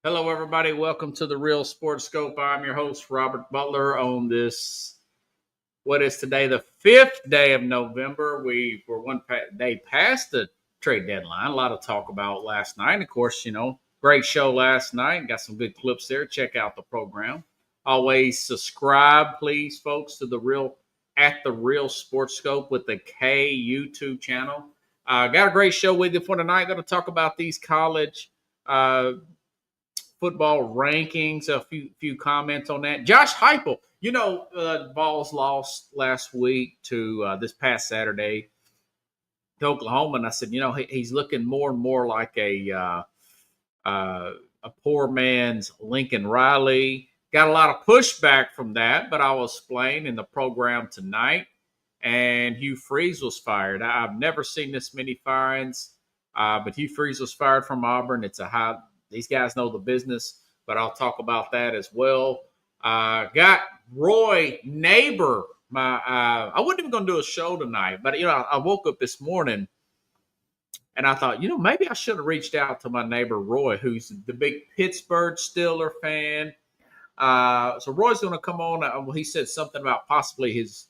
Hello, everybody. Welcome to the Real Sports Scope. I'm your host, Robert Butler. On this, what is today, the 5th day of November. We were one day past the trade deadline. A lot of talk about last night. Of course, great show last night. Got some good clips there. Check out the program. Always subscribe, please, folks, to the Real Sports Scope with the K YouTube channel. Got a great show with you for tonight. Going to talk about these college. Football rankings. A few comments on that. Josh Heupel, Vols lost last week to this past Saturday to Oklahoma, and I said, he's looking more and more like a poor man's Lincoln Riley. Got a lot of pushback from that, but I will explain in the program tonight. And Hugh Freeze was fired. I've never seen this many firings, but Hugh Freeze was fired from Auburn. These guys know the business, but I'll talk about that as well. Got Roy Neighbor. I wasn't even going to do a show tonight, but I woke up this morning and I thought, maybe I should have reached out to my neighbor Roy, who's the big Pittsburgh Steeler fan. So Roy's going to come on. He said something about possibly his,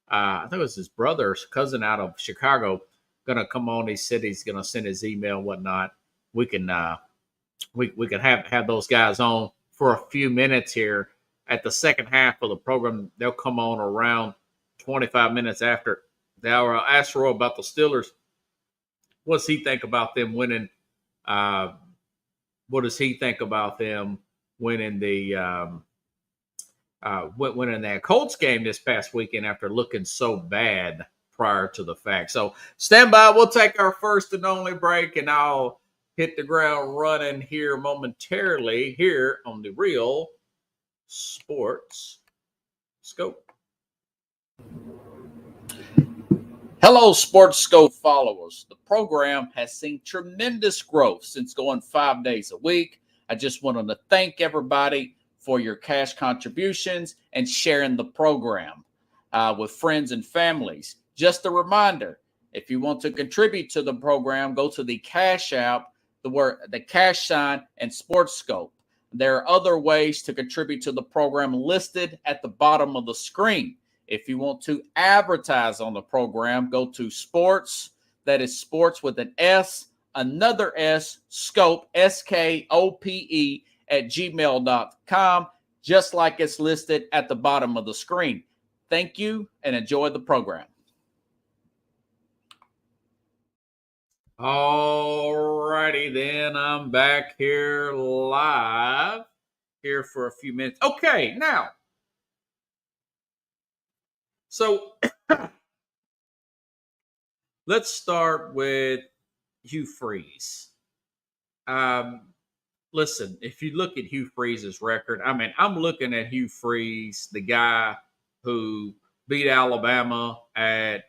I think it was his brother's cousin out of Chicago, going to come on. He said he's going to send his email and whatnot. We can have those guys on for a few minutes here at the second half of the program. They'll come on around 25 minutes after the hour. I'll ask Roy about the Steelers. What does he think about them winning? What does he think about them winning winning that Colts game this past weekend after looking so bad prior to the fact? So stand by. We'll take our first and only break, and I'll hit the ground running here momentarily here on the Real Sports Scope. Hello, Sports Scope followers. The program has seen tremendous growth since going 5 days a week. I just wanted to thank everybody for your cash contributions and sharing the program with friends and families. Just a reminder, if you want to contribute to the program, go to the Cash App, the cash sign, and Sports Scope. There are other ways to contribute to the program listed at the bottom of the screen. If you want to advertise on the program, go to sports, that is sports with an S, another S, scope, SKOPE, at gmail.com, just like it's listed at the bottom of the screen. Thank you and enjoy the program. All righty, then I'm back here live here for a few minutes. Okay, now, so let's start with Hugh Freeze. Listen, if you look at Hugh Freeze's record, I'm looking at Hugh Freeze, the guy who beat Alabama at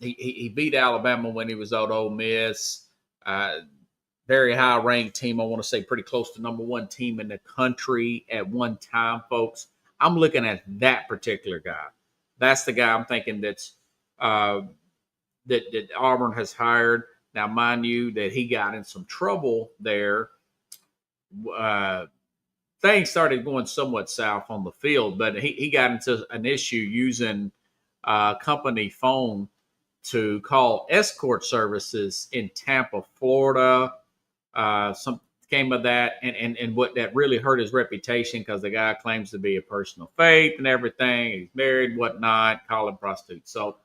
he beat Alabama when he was at Ole Miss. Very high ranked team. I want to say pretty close to number one team in the country at one time, folks. I'm looking at that particular guy. That's the guy I'm thinking that Auburn has hired. Now, mind you, that he got in some trouble there. Things started going somewhat south on the field, but he got into an issue using company phone to call escort services in Tampa, Florida. Some came of that, and what that really hurt his reputation because the guy claims to be a person of faith and everything. He's married, whatnot, calling prostitutes. So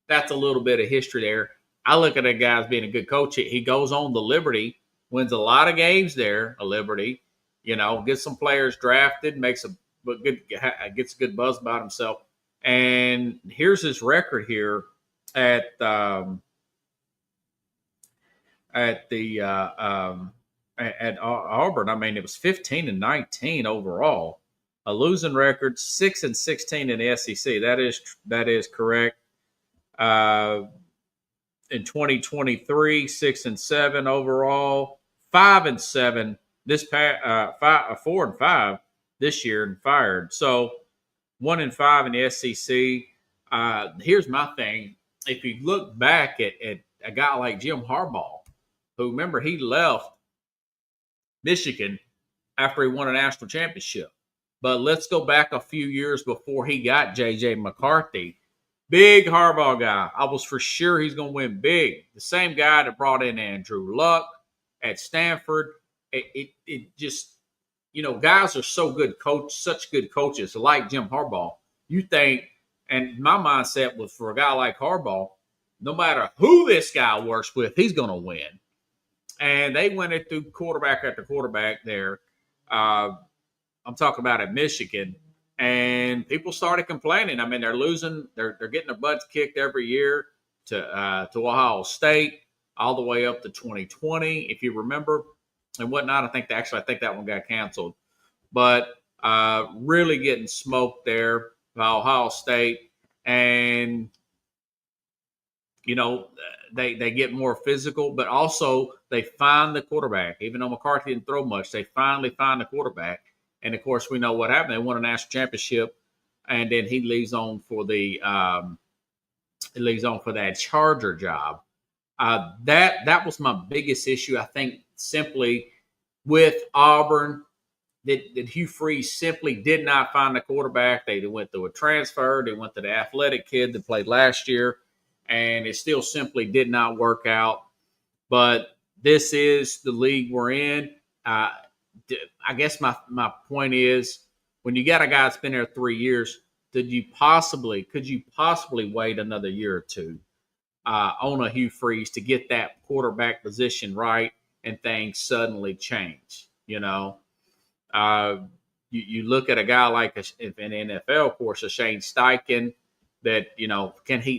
that's a little bit of history there. I look at that guy as being a good coach. He goes on the Liberty, wins a lot of games there, a Liberty. Gets some players drafted, gets a good buzz about himself. And here's his record here at Auburn. It was 15-19 overall. A losing record, 6-16 in the SEC. That is correct. In 2023, 6-7 overall, 5-7 this past 4-5 this year and fired. So 1-5 in the SEC. Here's my thing: if you look back at a guy like Jim Harbaugh, who, remember, he left Michigan after he won a national championship. But let's go back a few years before he got J.J. McCarthy. Big Harbaugh guy. I was for sure he's going to win big. The same guy that brought in Andrew Luck at Stanford. It just, guys are so good such good coaches like Jim Harbaugh. You think, and my mindset was for a guy like Harbaugh, no matter who this guy works with, he's going to win. And they went it through quarterback after quarterback there. I'm talking about at Michigan. And people started complaining. I mean, they're losing. They're getting their butts kicked every year to Ohio State, all the way up to 2020, if you remember, and whatnot. I think that one got canceled. But really getting smoked there by Ohio State. And, they get more physical, but also they find the quarterback. Even though McCarthy didn't throw much, they finally find the quarterback. And of course, we know what happened. They won a national championship, and then he leaves on for that Charger job. That was my biggest issue. I think simply with Auburn, that Hugh Freeze simply did not find a quarterback. They went through a transfer. They went to the athletic kid that played last year, and it still simply did not work out. But this is the league we're in. I guess my point is, when you got a guy that's been there 3 years, could you possibly wait another year or two on a Hugh Freeze to get that quarterback position right, and things suddenly change? You look at a guy like in NFL, of course, a Shane Steichen, that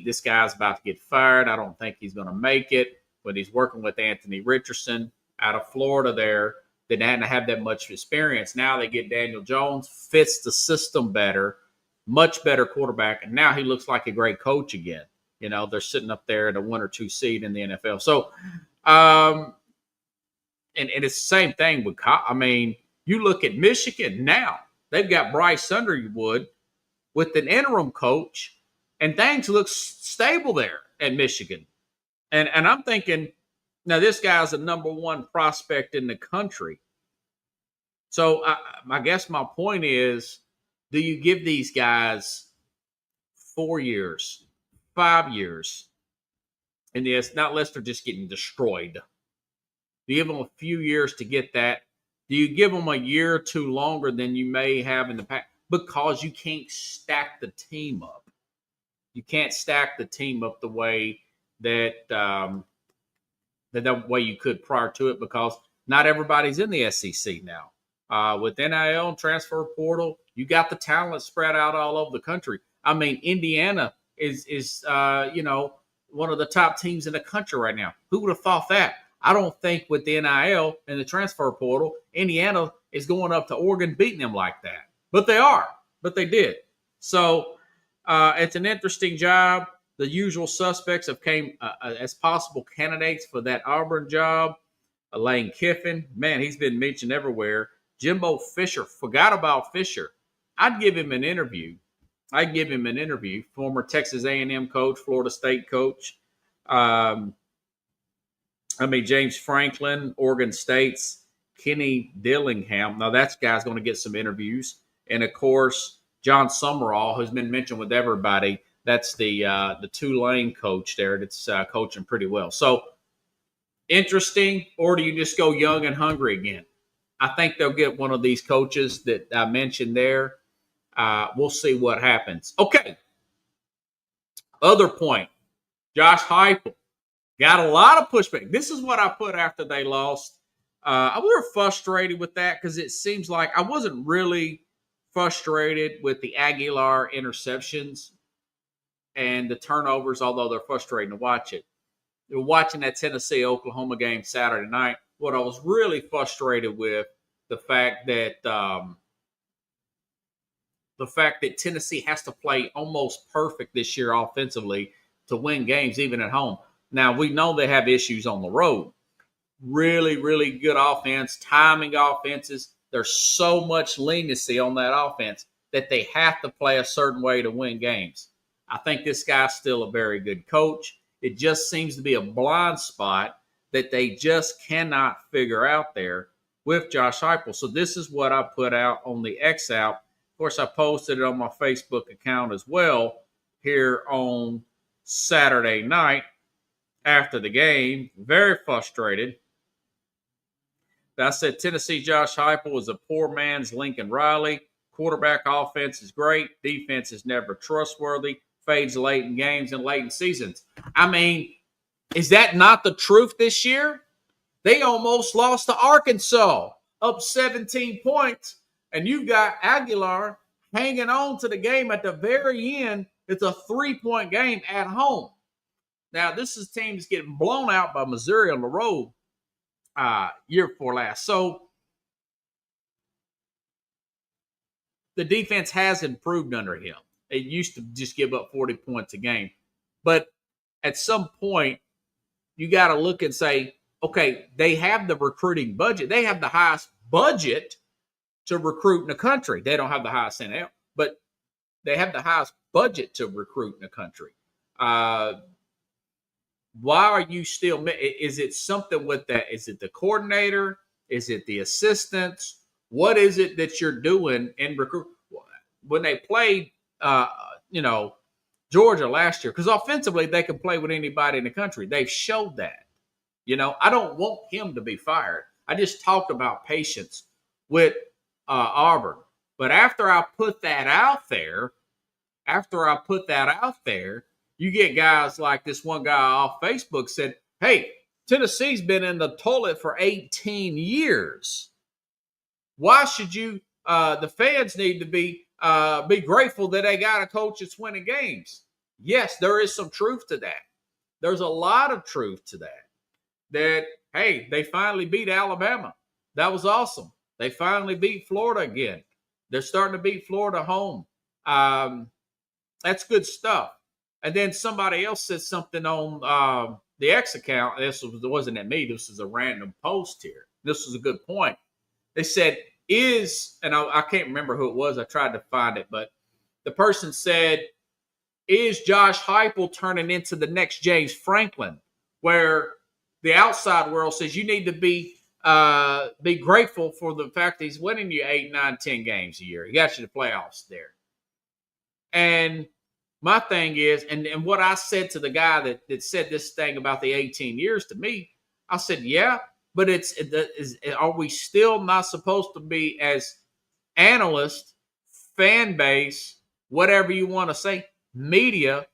this guy's about to get fired. I don't think he's going to make it, but he's working with Anthony Richardson out of Florida there. They didn't have that much experience. Now they get Daniel Jones, fits the system better, much better quarterback, and now he looks like a great coach again. They're sitting up there at a 1 or 2 seed in the NFL. So, and it's the same thing with. You look at Michigan now; they've got Bryce Underwood with an interim coach, and things look stable there at Michigan. And I'm thinking, now this guy's a number 1 prospect in the country. So I guess my point is, do you give these guys 4 years, 5 years, and yes, not unless they're just getting destroyed? Do you give them a few years to get that? Do you give them a year or two longer than you may have in the past? Because you can't stack the team up. You can't stack the team up the way that the way you could prior to it, because not everybody's in the SEC now. With NIL and transfer portal, you got the talent spread out all over the country. I mean, Indiana is one of the top teams in the country right now. Who would have thought that? I don't think with the NIL and the transfer portal, Indiana is going up to Oregon beating them like that. But they are. But they did. So it's an interesting job. The usual suspects have came as possible candidates for that Auburn job. Lane Kiffin, man, he's been mentioned everywhere. Jimbo Fisher, forgot about Fisher. I'd give him an interview. Former Texas A&M coach, Florida State coach. James Franklin, Oregon State's Kenny Dillingham. Now, that guy's going to get some interviews. And, of course, John Summerall, who's been mentioned with everybody. That's the Tulane coach there that's coaching pretty well. So, interesting, or do you just go young and hungry again? I think they'll get one of these coaches that I mentioned there. We'll see what happens. Okay. Other point, Josh Heupel got a lot of pushback. This is what I put after they lost. I was frustrated with that because it seems like I wasn't really frustrated with the Aguilar interceptions and the turnovers, although they're frustrating to watch it. Watching that Tennessee-Oklahoma game Saturday night, what I was really frustrated with the fact that Tennessee has to play almost perfect this year offensively to win games, even at home. Now, we know they have issues on the road. Really, really good offense, timing offenses. There's so much leniency on that offense that they have to play a certain way to win games. I think this guy's still a very good coach. It just seems to be a blind spot that they just cannot figure out there. with Josh Heupel. So this is what I put out on the X out. Of course, I posted it on my Facebook account as well here on Saturday night after the game. Very frustrated. I said Tennessee Josh Heupel is a poor man's Lincoln Riley. Quarterback offense is great. Defense is never trustworthy. Fades late in games and late in seasons. I mean, is that not the truth this year? They almost lost to Arkansas, up 17 points, and you've got Aguilar hanging on to the game at the very end. It's a 3-point game at home. Now, this is teams getting blown out by Missouri on the road year before last. So the defense has improved under him. It used to just give up 40 points a game. But at some point, you got to look and say, okay, they have the recruiting budget. They have the highest budget to recruit in the country. They don't have the highest NIL, but they have the highest budget to recruit in the country. Why are you still? Is it something with that? Is it the coordinator? Is it the assistants? What is it that you're doing in recruit? When they played, Georgia last year, because offensively they can play with anybody in the country. They've showed that. I don't want him to be fired. I just talked about patience with Auburn. But after I put that out there, you get guys like this one guy off Facebook said, hey, Tennessee's been in the toilet for 18 years. Why should you, the fans need to be grateful that they got a coach that's winning games? Yes, there is some truth to that. There's a lot of truth to that. That, hey, they finally beat Alabama. That was awesome. They finally beat Florida again. They're starting to beat Florida home. That's good stuff. And then somebody else said something on the X account. Wasn't at me. This was a random post here. This was a good point. They said, I can't remember who it was. I tried to find it, but the person said, is Josh Heupel turning into the next James Franklin, where the outside world says you need to be grateful for the fact that he's winning you 8, 9, 10 games a year. He got you to playoffs there. And my thing is, and what I said to the guy that said this thing about the 18 years to me, I said, yeah, but are we still not supposed to be, as analysts, fan base, whatever you want to say, media,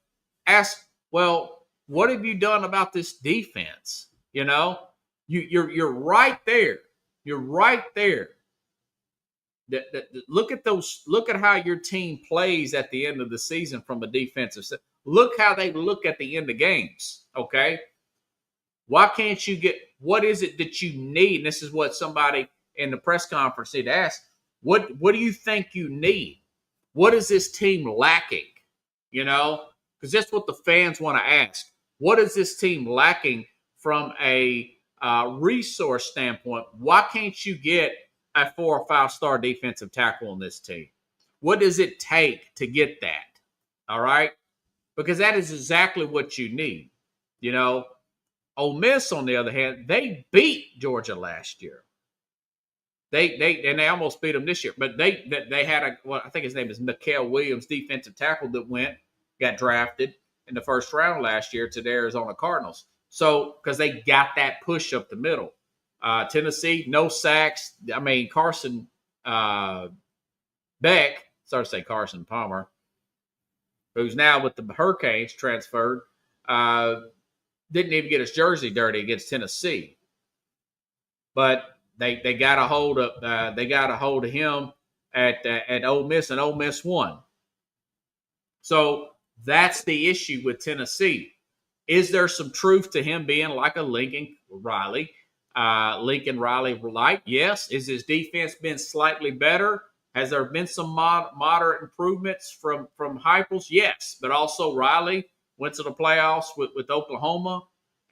ask, well, what have you done about this defense? You're right there. You're right there. Look at how your team plays at the end of the season from a defensive side. Look how they look at the end of games. Okay. Why can't you what is it that you need? And this is what somebody in the press conference did ask. What do you think you need? What is this team lacking? Because that's what the fans want to ask. What is this team lacking from a resource standpoint? Why can't you get a 4 or 5-star defensive tackle on this team? What does it take to get that? All right? Because that is exactly what you need. Ole Miss, on the other hand, they beat Georgia last year. They almost beat them this year, but they had I think his name is Mikael Williams, defensive tackle that got drafted in the first round last year to the Arizona Cardinals. So, because they got that push up the middle. Tennessee, no sacks. I mean, Carson Beck, sorry to say Carson Palmer, who's now with the Hurricanes, transferred, didn't even get his jersey dirty against Tennessee. But they got a hold of him at Ole Miss, and Ole Miss won. So that's the issue with Tennessee. Is there some truth to him being like a Lincoln Riley light? Yes. Is his defense been slightly better? Has there been some moderate improvements from Heupel's? Yes. But also Riley went to the playoffs with Oklahoma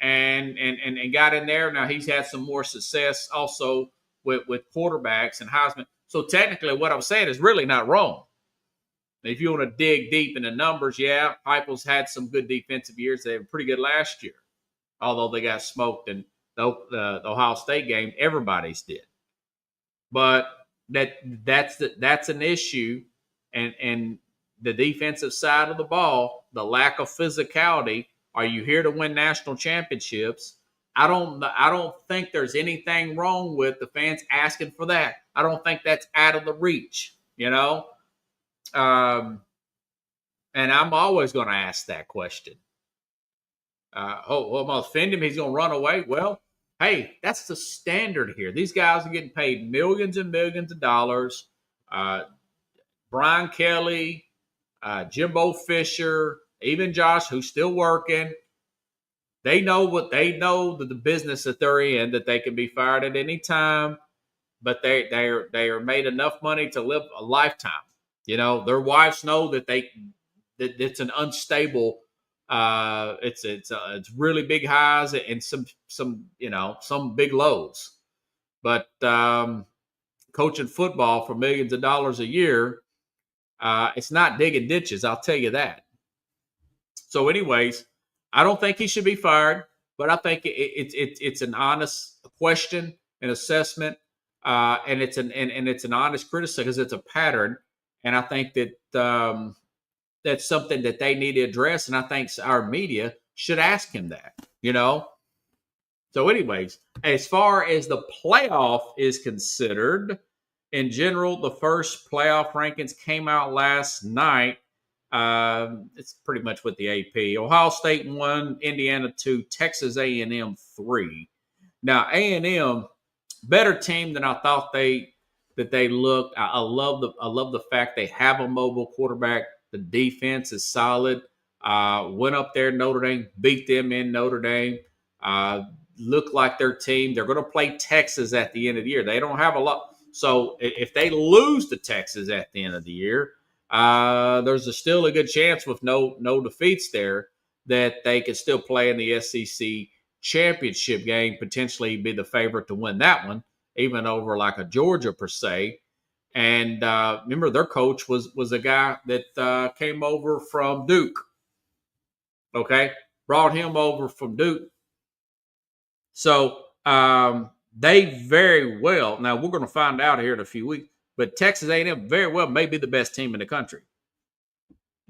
and got in there. Now he's had some more success also with quarterbacks and Heisman. So technically what I'm saying is really not wrong. If you want to dig deep in the numbers, yeah, Heupel's had some good defensive years. They were pretty good last year, although they got smoked in the Ohio State game. Everybody's did. but that's an issue, and the defensive side of the ball, the lack of physicality. Are you here to win national championships? I don't think there's anything wrong with the fans asking for that. I don't think that's out of the reach, Um, and I'm always going to ask that question. I'm going to offend him. He's going to run away. Well, hey, that's the standard here. These guys are getting paid millions and millions of dollars. Brian Kelly, Jimbo Fisher, even Josh, who's still working. They know the business that they're in, that they can be fired at any time, but they are made enough money to live a lifetime. Their wives know that it's an unstable. It's really big highs and some big lows. But coaching football for millions of dollars a year, it's not digging ditches. I'll tell you that. So, anyways, I don't think he should be fired, but I think it's an honest question, an assessment, and it's an honest criticism because it's a pattern, and I think that that's something that they need to address, and I think our media should ask him that. So, anyways, as far as the playoff is considered, in general, the first playoff rankings came out last night. It's pretty much with the AP. Ohio State 1, Indiana 2, Texas A&M 3. Now, A&M, better team than I thought they looked. I love the fact they have a mobile quarterback. The defense is solid. Went up there, Notre Dame, beat them in Notre Dame. Look like their team. They're going to play Texas at the end of the year. They don't have a lot. So if they lose to Texas at the end of the year, there's still a good chance with no defeats there that they could still play in the SEC championship game, potentially be the favorite to win that one, even over like a Georgia per se. And remember, their coach was a guy that came over from Duke. Okay, brought him over from Duke. So they very well. Now we're going to find out here in a few weeks. But Texas A&M very well may be the best team in the country.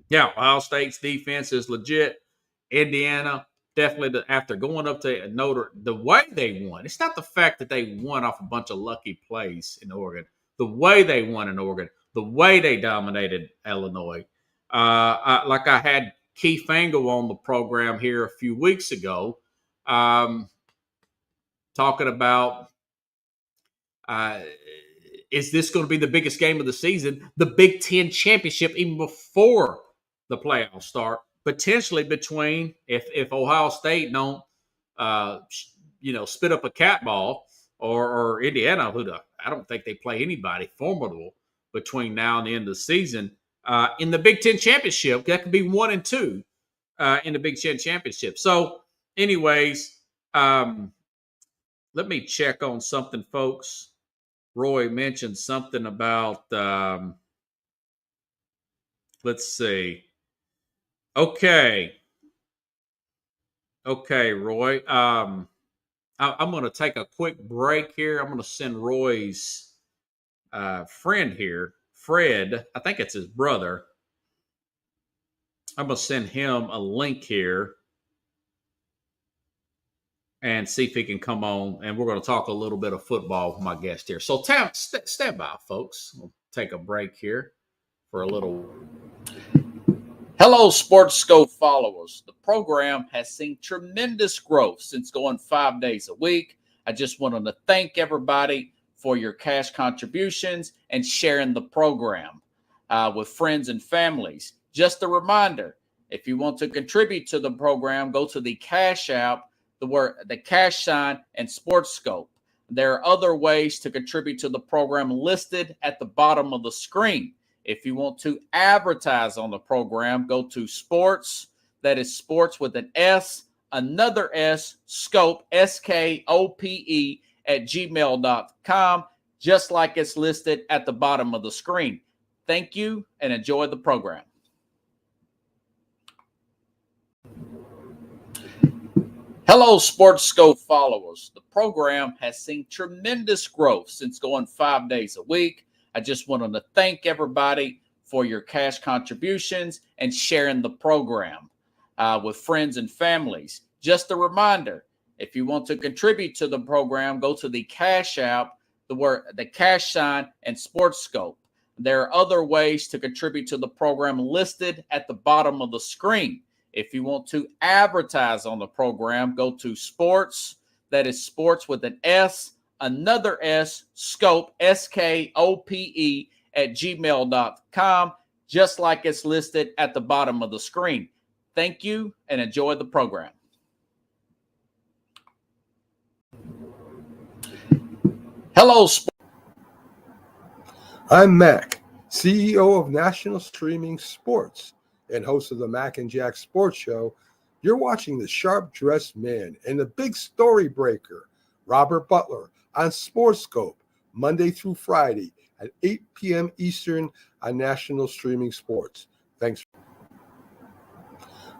Yeah, Ohio State's defense is legit. Indiana, definitely after going up to Notre, the way they won. It's not the fact that they won off a bunch of lucky plays in Oregon. The way they won in Oregon, the way they dominated Illinois. Like I had Keith Angle on the program here a few weeks ago, talking about is this going to be the biggest game of the season? The Big Ten championship, even before the playoffs start, potentially between if Ohio State don't, spit up a cat ball or Indiana, I don't think they play anybody formidable between now and the end of the season. In the Big Ten championship, that could be 1 and 2 in the Big Ten championship. So, anyways, let me check on something, folks. Roy mentioned something about, let's see. Okay, Roy. I'm going to take a quick break here. I'm going to send Roy's friend here, Fred. I think it's his brother. I'm going to send him a link here and see if he can come on, and we're going to talk a little bit of football with my guest here. So stand by, folks. We'll take a break here for a little. Hello, Sports Scope followers. The program has seen tremendous growth since going 5 days a week. I just wanted to thank everybody for your cash contributions and sharing the program with friends and families. Just a reminder, if you want to contribute to the program, go to the Cash App, the cash sign, and Sports Scope. There are other ways to contribute to the program listed at the bottom of the screen. If you want to advertise on the program, go to sports, that is sports with an S, another S, scope, SKOPE, at gmail.com, just like it's listed at the bottom of the screen. Thank you and enjoy the program. Hello, Sports Scope followers. The program has seen tremendous growth since going 5 days a week. I just wanted to thank everybody for your cash contributions and sharing the program with friends and families. Just a reminder, if you want to contribute to the program, go to the Cash App, the cash sign, and Sports Scope. There are other ways to contribute to the program listed at the bottom of the screen. If you want to advertise on the program, go to sports, that is sports with an S, another S, scope, SKOPE, at gmail.com, just like it's listed at the bottom of the screen. Thank you and enjoy the program. Hello, I'm Mac, CEO of National Streaming Sports and host of the Mac and Jack Sports Show. You're watching the Sharp Dressed Man and the Big Story Breaker, Robert Butler, on SportsScope, Monday through Friday at 8 p.m. Eastern on National Streaming Sports. Thanks.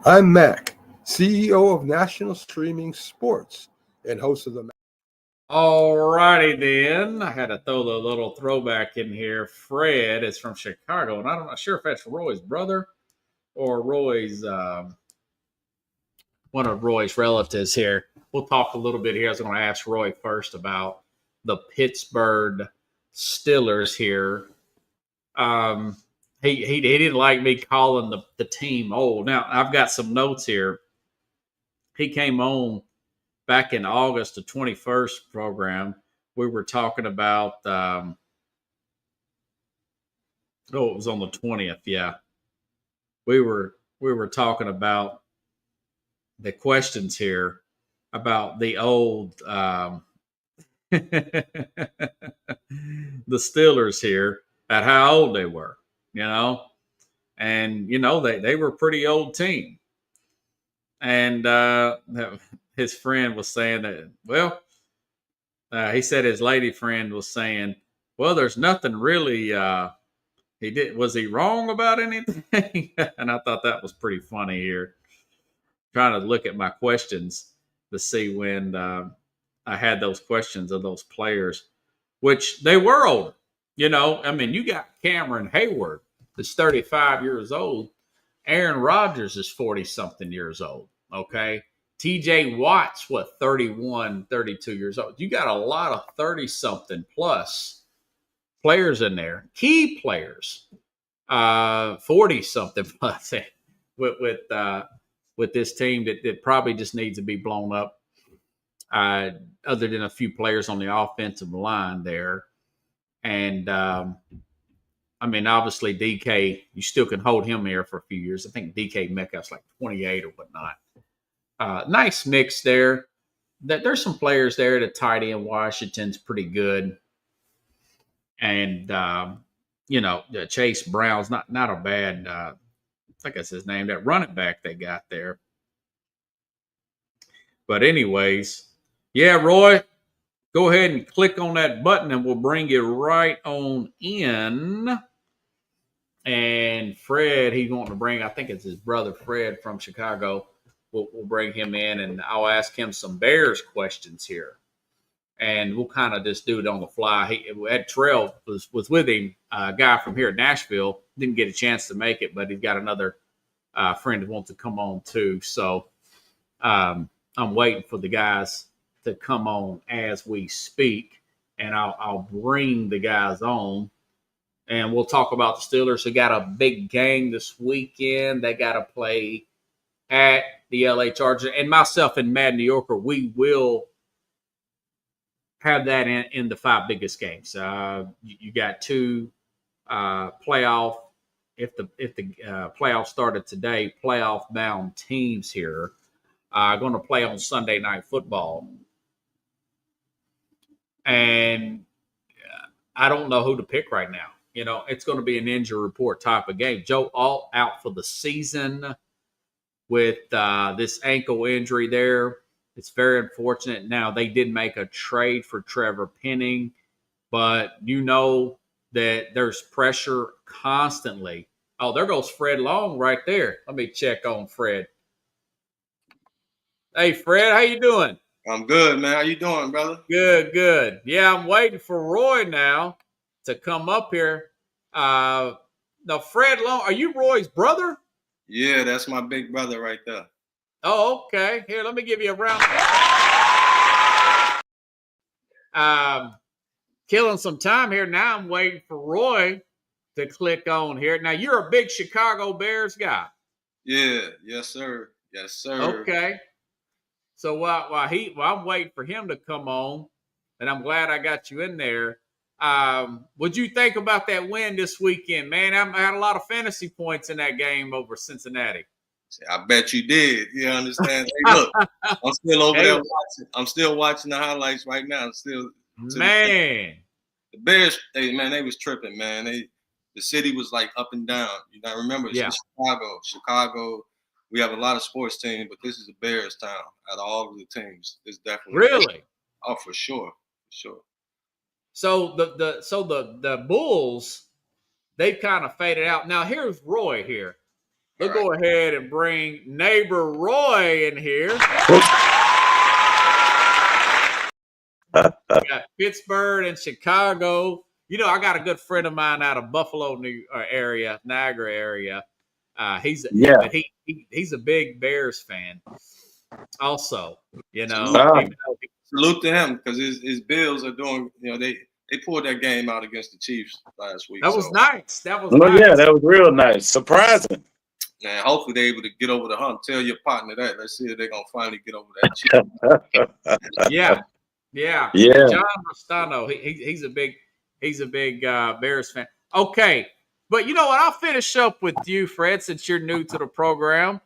I'm Mac, CEO of National Streaming Sports and host of the All righty then. I had to throw the little throwback in here. Fred is from Chicago, and I'm not sure if that's Roy's brother or Roy's one of Roy's relatives here. We'll talk a little bit here. I was going to ask Roy first about the Pittsburgh Steelers here. He didn't like me calling the team old. Now, I've got some notes here. He came on back in August, the 21st program. We were talking about, it was on the 20th. Yeah. We were talking about the questions here about the old, the Steelers here, at how old they were, and, they were a pretty old team. And his friend was saying that, well, he said his lady friend was saying, well, there's nothing really, was he wrong about anything? And I thought that was pretty funny here. Trying to look at my questions to see when I had those questions of those players, which they were older. You got Cameron Hayward, that's 35 years old. Aaron Rodgers is 40-something years old, okay? T.J. Watt's, 31, 32 years old. You got a lot of 30-something plus players in there, key players, 40-something plus with this team that probably just needs to be blown up, other than a few players on the offensive line there. And, obviously DK, you still can hold him here for a few years. I think DK Metcalf's like 28 or whatnot. Nice mix there. There's some players there. The tight end Washington's pretty good. And, Chase Brown's not a bad, I think that's his name, that running back they got there. But anyways, yeah, Roy, go ahead and click on that button and we'll bring you right on in. And Fred, he's wanting to bring, I think it's his brother Fred from Chicago. We'll bring him in and I'll ask him some Bears questions here. And we'll kind of just do it on the fly. Ed Terrell was with him, a guy from here at Nashville. Didn't get a chance to make it, but he's got another friend that wants to come on too. So I'm waiting for the guys to come on as we speak, and I'll bring the guys on, and we'll talk about the Steelers. They got a big game this weekend. They got to play at the LA Chargers, and myself and Mad New Yorker, we will have that in the 5 biggest games. You got 2 playoff. If the playoffs started today, playoff bound teams here are going to play on Sunday Night Football, and I don't know who to pick right now. It's going to be an injury report type of game. Joe Alt out for the season with this ankle injury there. It's very unfortunate. Now, they did make a trade for Trevor Penning, but that there's pressure constantly. Oh, there goes Fred Long right there. Let me check on Fred. Hey, Fred, how you doing? I'm good, man. How you doing, brother? Good, good. Yeah, I'm waiting for Roy now to come up here. Now, Fred Long, are you Roy's brother? Yeah, that's my big brother right there. Oh, okay. Here, let me give you a round. Killing some time here. Now I'm waiting for Roy to click on here. Now, you're a big Chicago Bears guy. Yeah, yes, sir. Yes, sir. Okay. So while I'm waiting for him to come on, and I'm glad I got you in there. What'd you think about that win this weekend, man? I had a lot of fantasy points in that game over Cincinnati. I bet you did. You understand? Hey, look, I'm still over there watching. I'm still watching the highlights right now. Man. The Bears, man, they was tripping, man. The city was like up and down. You know, remember, it's Chicago. We have a lot of sports teams, but this is a Bears town. Out of all of the teams, it's definitely really. Oh, for sure. So the Bulls, they've kind of faded out. Now here's Roy here. We'll go ahead and bring neighbor Roy in here. We got Pittsburgh and Chicago. You know, I got a good friend of mine out of Buffalo, Niagara area. He's a big Bears fan. Also, you know, salute to him because his Bills are doing. You know, they pulled that game out against the Chiefs last week. That was nice. That was nice. Yeah, that was real nice. Surprising. And hopefully they're able to get over the hump. Tell your partner that. Let's see if they're gonna finally get over that. Yeah. John Rostano, he's a big Bears fan. Okay, but you know what? I'll finish up with you, Fred, since you're new to the program.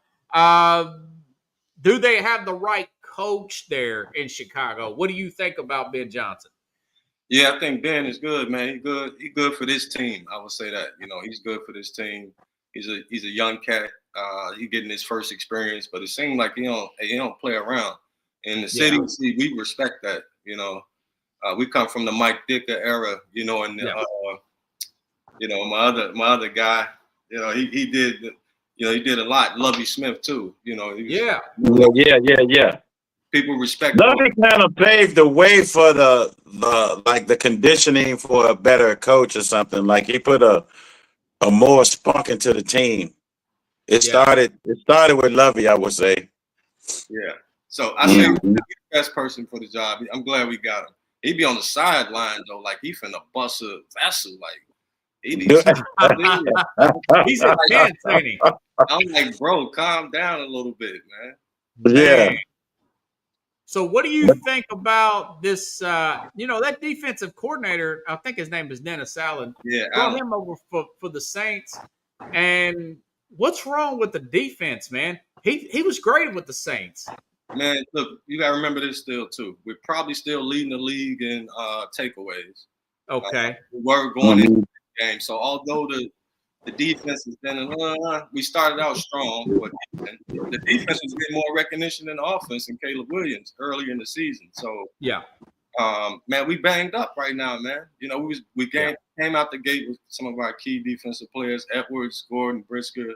Do they have the right coach there in Chicago? What do you think about Ben Johnson? Yeah, I think Ben is good, man. He's good for this team. I would say that. You know, he's good for this team. He's a young cat. He's getting his first experience, but it seemed like he don't play around. In the city, we respect that. You know, we come from the Mike Ditka era. You know, and you know, my other guy. You know, he did. You know, he did a lot. Lovie Smith too. You know. Yeah. People respect. Lovie kind of paved the way for the conditioning for a better coach or something. Like he put a more spunk into the team. It started with Lovie, I would say. Yeah. So I think he's the best person for the job. I'm glad we got him. He'd be on the sideline though, like he finna bust a vessel, like he's intense, ain't he? I'm like, bro, calm down a little bit, man. Yeah. So what do you think about this? You know, that defensive coordinator, I think his name is Dennis Allen. Yeah. Brought him over for the Saints. And what's wrong with the defense, man? He was great with the Saints. Man, look, you gotta remember this still too. We're probably still leading the league in takeaways. Okay. We were going into the game. So although the defense has been we started out strong, but the defense was getting more recognition than the offense in Caleb Williams early in the season. So man, we banged up right now, man. You know, we came out the gate with some of our key defensive players, Edwards, Gordon, Brisker.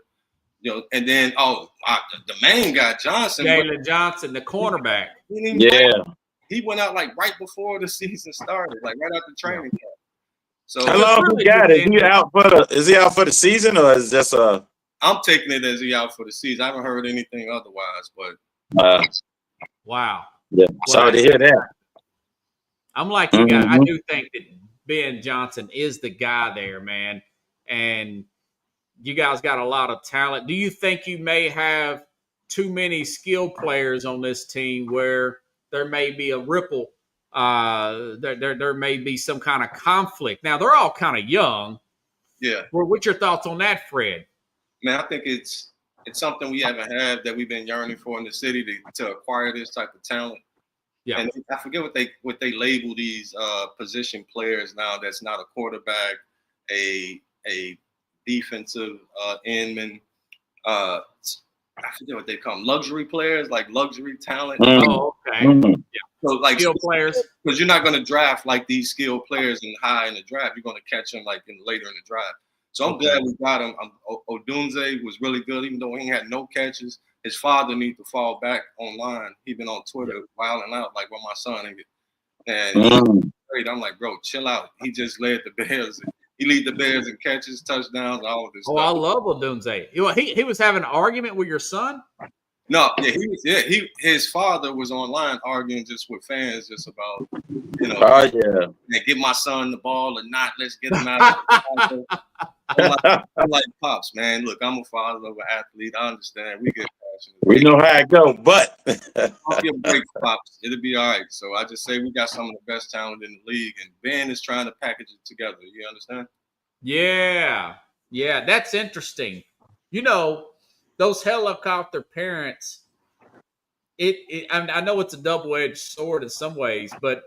You know, and then the main guy, Johnson. Jalen Johnson, the cornerback. He went out like right before the season started, like right after training camp. So how long he got it? Is he out for the season or is this a? I'm taking it as he out for the season. I haven't heard anything otherwise, but wow. Yeah, sorry to hear that. I'm like you guys. I do think that Ben Johnson is the guy there, man, and you guys got a lot of talent. Do you think you may have too many skill players on this team where there may be a ripple? There may be some kind of conflict. Now, they're all kind of young. Yeah. Well, what's your thoughts on that, Fred? Man, I think it's something we haven't had that we've been yearning for in the city to acquire this type of talent. Yeah. And I forget what they label these position players now. That's not a quarterback, a defensive endman. I forget what they call them. Luxury players, like luxury talent. Oh, okay. Yeah. So like skill players, because you're not going to draft like these skilled players high in the draft. You're going to catch them like later in the draft. So I'm glad we got him. Odunze was really good, even though he had no catches. his father need to fall back online. He been on Twitter wilding out like with my son and I'm like, bro, chill out. He just led the Bears. He lead the Bears in catches, touchdowns, all of this Oh, stuff. I love Odunze. He was having an argument with your son? No, his father was online arguing just with fans just about, get my son the ball or not, let's get him out. I'm like, Pops, man, look, I'm a father of an athlete. I understand. We get passionate. We know how it go, but I'll give a break, Pops. It'll be all right. So I just say we got some of the best talent in the league, and Ben is trying to package it together. You understand? Yeah. Yeah, that's interesting. You know, those helicopter parents, I know it's a double-edged sword in some ways, but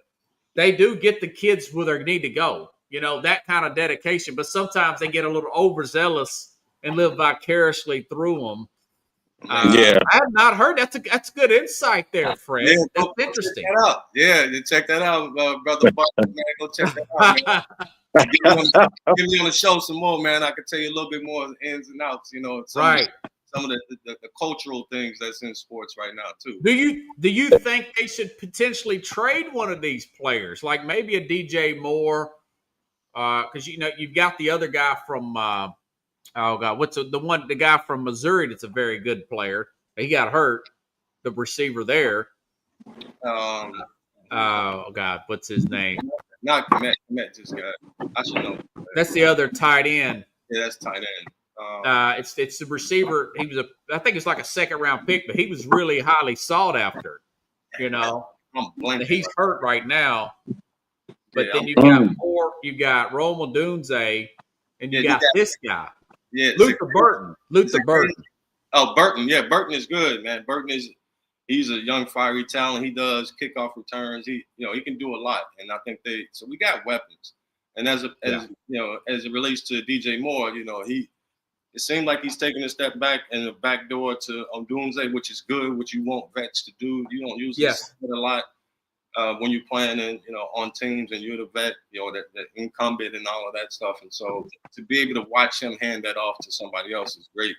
they do get the kids where they need to go. You know, that kind of dedication. But sometimes they get a little overzealous and live vicariously through them. I have not heard. That's good insight there, Fred. Yeah, that's interesting. Check that out. Yeah, check that out, brother. Buck, man. Go check that out, man. Give me on the show some more, man. I can tell you a little bit more of the ins and outs. You know, some of the cultural things that's in sports right now too. Do you think they should potentially trade one of these players, like maybe a DJ Moore? Because you've got the other guy from the guy from Missouri that's a very good player. He got hurt, the receiver there. Oh God, what's his name? Not Komet just got. I should know. That's the other tight end. Yeah, that's tight end. It's the receiver. I think it's like a second round pick, but he was really highly sought after. You know, he's hurt right now. But then you got Moore, you got Rome Odunze, and you got this guy. Yeah, Luther Burton. Oh, Burton. Yeah, Burton is good, man. He's a young, fiery talent. He does kickoff returns. He can do a lot. And I think we got weapons. And as it relates to DJ Moore, it seemed like he's taking a step back and a back door to Odunze, which is good, which you want vets to do. You don't use this a lot. When you're playing on teams and you're the vet, the incumbent and all of that stuff. And so to be able to watch him hand that off to somebody else is great.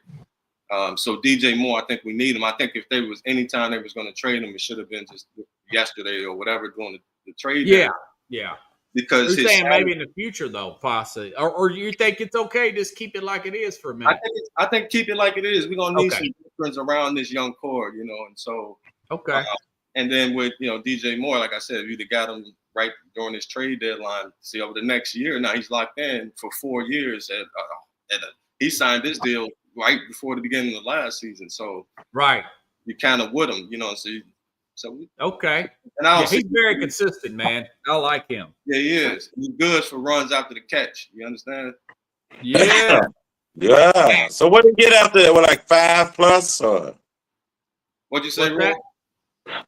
So DJ Moore, I think we need him. I think if there was any time they was going to trade him, it should have been just yesterday or whatever during the trade. Yeah. Because you're saying maybe in the future though, possibly, or you think it's okay, just keep it like it is for a minute. I think keep it like it is. We're gonna need some difference around this young core, and so and then with DJ Moore, like I said, you got him right during this trade deadline. See, over the next year, now he's locked in for 4 years. He signed this deal right before the beginning of last season, so you kind of with him, And he's very consistent, man. I like him. Yeah, he is. He's good for runs after the catch. You understand? Yeah. Yeah. So what did he get after that? Like 5+ or? What'd you say, Roy?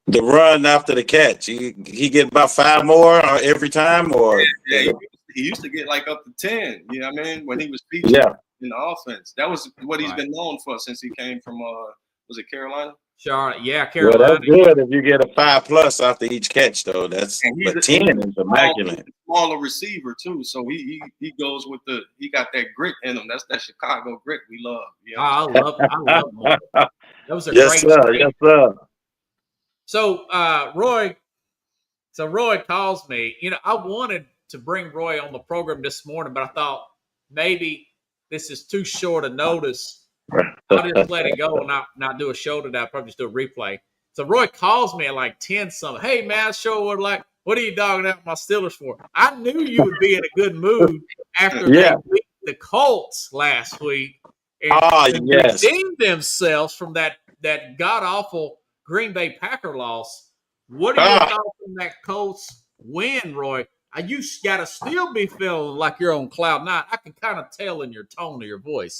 The run after the catch. He get about 5 more every time, or he used to get like up to 10. You know what I mean? When he was featured in the offense, that was what he's been known for since he came from was it Carolina? Charlotte, Carolina. Well, that's good if you get a 5+ after each catch, though. But 10 is immaculate. Smaller receiver too, so he goes with he got that grit in him. That's that Chicago grit we love. I love him. That was a great sir. Yes, sir. So Roy calls me. I wanted to bring Roy on the program this morning, but I thought maybe this is too short a notice. I'll just let it go and not do a show today. I'll probably just do a replay. So Roy calls me at like 10-something. Hey, man, I sure would like, what are you dogging out my Steelers for? I knew you would be in a good mood after they beat the Colts last week. And redeemed themselves from that god-awful Green Bay Packer loss. What are your thoughts on that Colts win, Roy? You got to still be feeling like you're on cloud nine. I can kind of tell in your tone of your voice.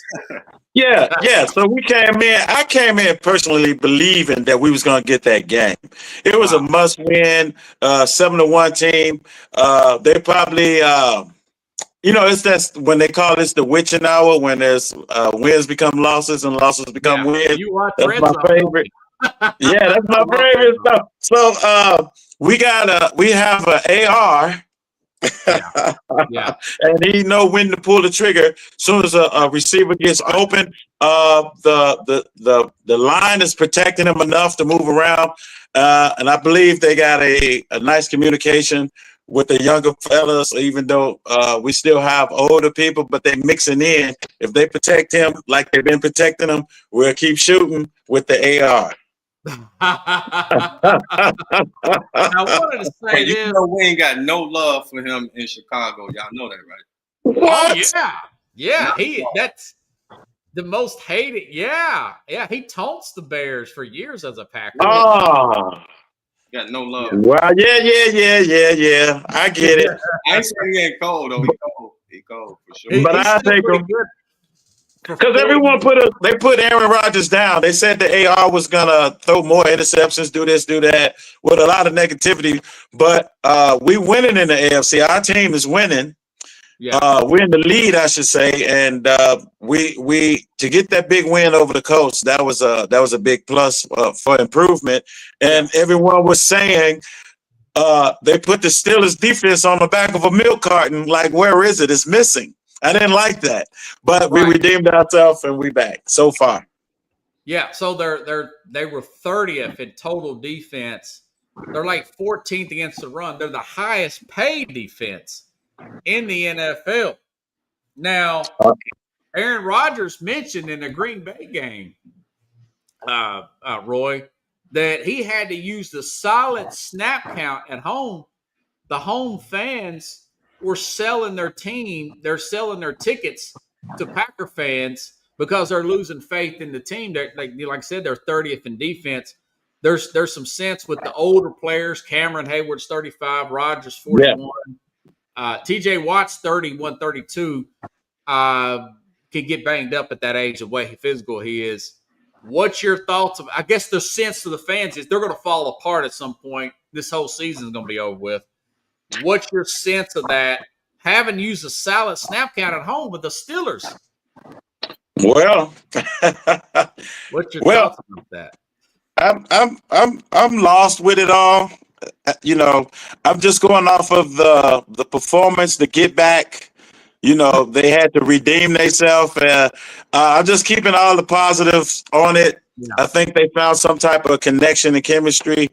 Yeah. So we came in. I came in personally believing that we was going to get that game. It was a must-win, 7-1 team. They probably, it's that when they call this the witching hour, when there's wins become losses and losses become wins. That's my favorite. That's my favorite stuff. So we have an AR. Yeah. And he know when to pull the trigger. As soon as a receiver gets open, the line is protecting him enough to move around. And I believe they got a nice communication with the younger fellas, even though we still have older people, but they mixing in. If they protect him like they've been protecting him, we'll keep shooting with the AR. I wanted to say Hey, you this. know we ain't got no love for him in Chicago. Y'all know that, right? Oh What? yeah. That's the most hated. Yeah. He taunts the Bears for years as a Packer. Oh, Got no love. well, yeah. I get it. I ain't saying he ain't cold though. He cold. He cold for sure. But He's I still take pretty him. good. For Because 40 everyone put Aaron Rodgers down. They said the AR was gonna throw more interceptions, do this, do that, with a lot of negativity. But we winning in the AFC. Our team is winning. Yeah. We're in the lead, I should say, and we to get that big win over the Colts. That was a big plus for improvement. And everyone was saying they put the Steelers defense on the back of a milk carton. Like, where is it? It's missing. I didn't like that, but we redeemed ourselves and we back so far. Yeah, so they were 30th in total defense. They're like 14th against the run. They're the highest paid defense in the NFL. Now, Aaron Rodgers mentioned in the Green Bay game, Roy, that he had to use the solid snap count at home. The home fans were selling their team. They're selling their tickets to Packer fans because they're losing faith in the team. Like I said, they're 30th in defense. There's some sense with the older players. Cameron Hayward's 35, Rodgers 41. TJ Watt's 31, 32. Can get banged up at that age, the way physical he is. What's your thoughts of? I guess the sense to the fans is they're going to fall apart at some point. This whole season is going to be over with. What's your sense of that? Having used a solid snap count at home with the Steelers. Well, What's your thoughts about that? I'm lost with it all. You know, I'm just going off of the performance, the get back. You know, they had to redeem themselves. I'm just keeping all the positives on it. Yeah. I think they found some type of connection and chemistry.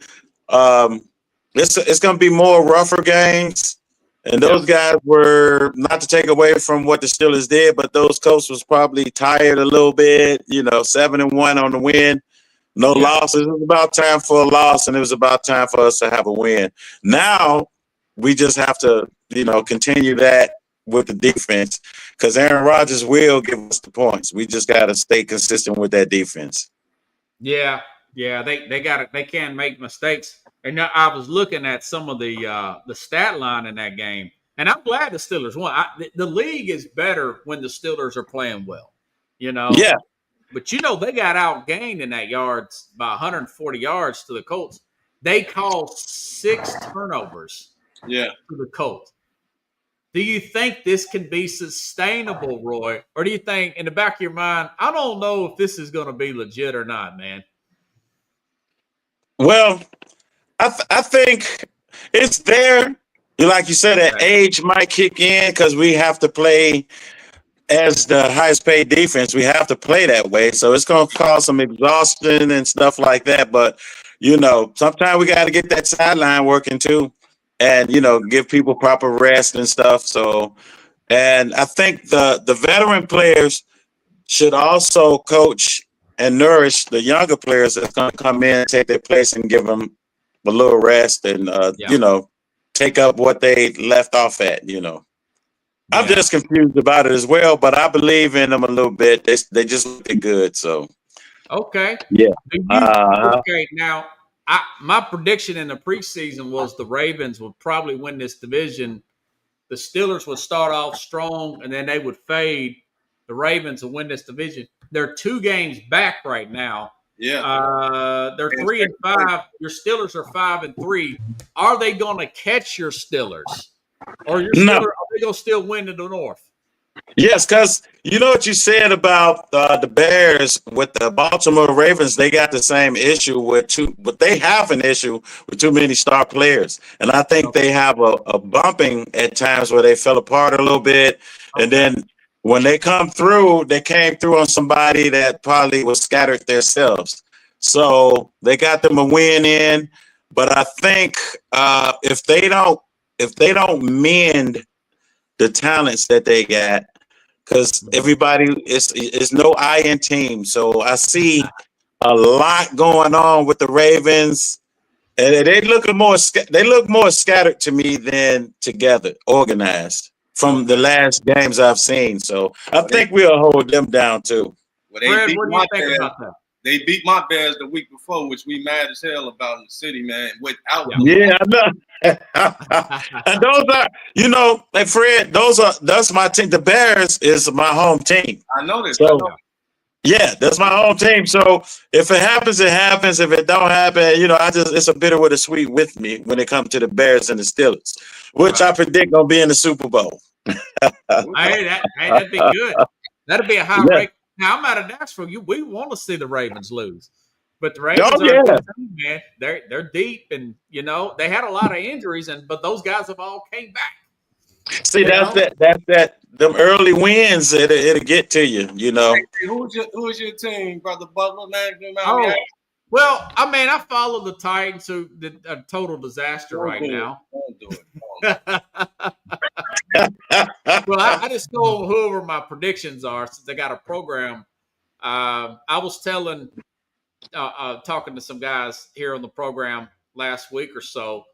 It's going to be more rougher games, and those guys were, not to take away from what the Steelers did, but those coaches was probably tired a little bit. You know, 7-1 on the win. No losses. It was about time for a loss, and it was about time for us to have a win. Now we just have to, continue that with the defense, because Aaron Rodgers will give us the points. We just got to stay consistent with that defense. Yeah, they got it. They can't make mistakes. And I was looking at some of the stat line in that game, and I'm glad the Steelers won. The league is better when the Steelers are playing well. Yeah. But they got outgained in that yards by 140 yards to the Colts. They called 6 turnovers to the Colts. Do you think this can be sustainable, Roy? Or do you think in the back of your mind, I don't know if this is going to be legit or not, man? Well, I think it's there. Like you said, that age might kick in because we have to play as the highest paid defense. We have to play that way. So it's going to cause some exhaustion and stuff like that. But, sometimes we got to get that sideline working too and, give people proper rest and stuff. So, and I think the veteran players should also coach and nourish the younger players that's going to come in and take their place and give them a little rest and, take up what they left off at, I'm just confused about it as well, but I believe in them a little bit. They just look good, so. Okay. Yeah. Okay, now, my prediction in the preseason was the Ravens would probably win this division. The Steelers would start off strong, and then they would fade. The Ravens would win this division. They're 2 games back right now. Yeah. They're 3-5. Your Steelers are 5-3. Are they going to catch your Steelers? Or your Steelers, are they going to still win in the North? Yes, because you know what you said about the Bears with the Baltimore Ravens. They got the same issue but they have an issue with too many star players, and I think they have a bumping at times where they fell apart a little bit, and Okay. then when they come through, they came through on somebody that probably was scattered themselves. So they got them a win in, but I think if they don't mend the talents that they got because everybody is no I in team. So I see a lot going on with the Ravens, and they look more scattered to me than together, organized from the Okay. last games I've seen. So I Well, they, think we'll hold them down too. well, they Fred, beat what do you my think Bears. about that? They beat my Bears the week before, which we mad as hell about in the city, man. Without Yeah. Lamar. Yeah, I know. And those are, hey Fred, that's my team. The Bears is my home team. I know this. I So know. yeah, that's my home team. So if it happens, it happens. If it don't happen, it's a bitter with a sweet with me when it comes to the Bears and the Steelers, which I predict gonna be in the Super Bowl. That'd be good. That'd be a high Yeah. rate. Now I'm out of Nashville. We want to see the Ravens lose, but the Oh Ravens are a yeah. good team, man. They're deep, and they had a lot of injuries, but those guys have all came back. See, that's that. Them early wins, it'll get to you. Hey, who's your team, Brother Butler? Man, Oh, well, I mean, I follow the Titans, who did a total disaster Don't right do it. now. Don't do it. Well, I just go whoever my predictions are since they got a program. I was talking to some guys here on the program last week or so,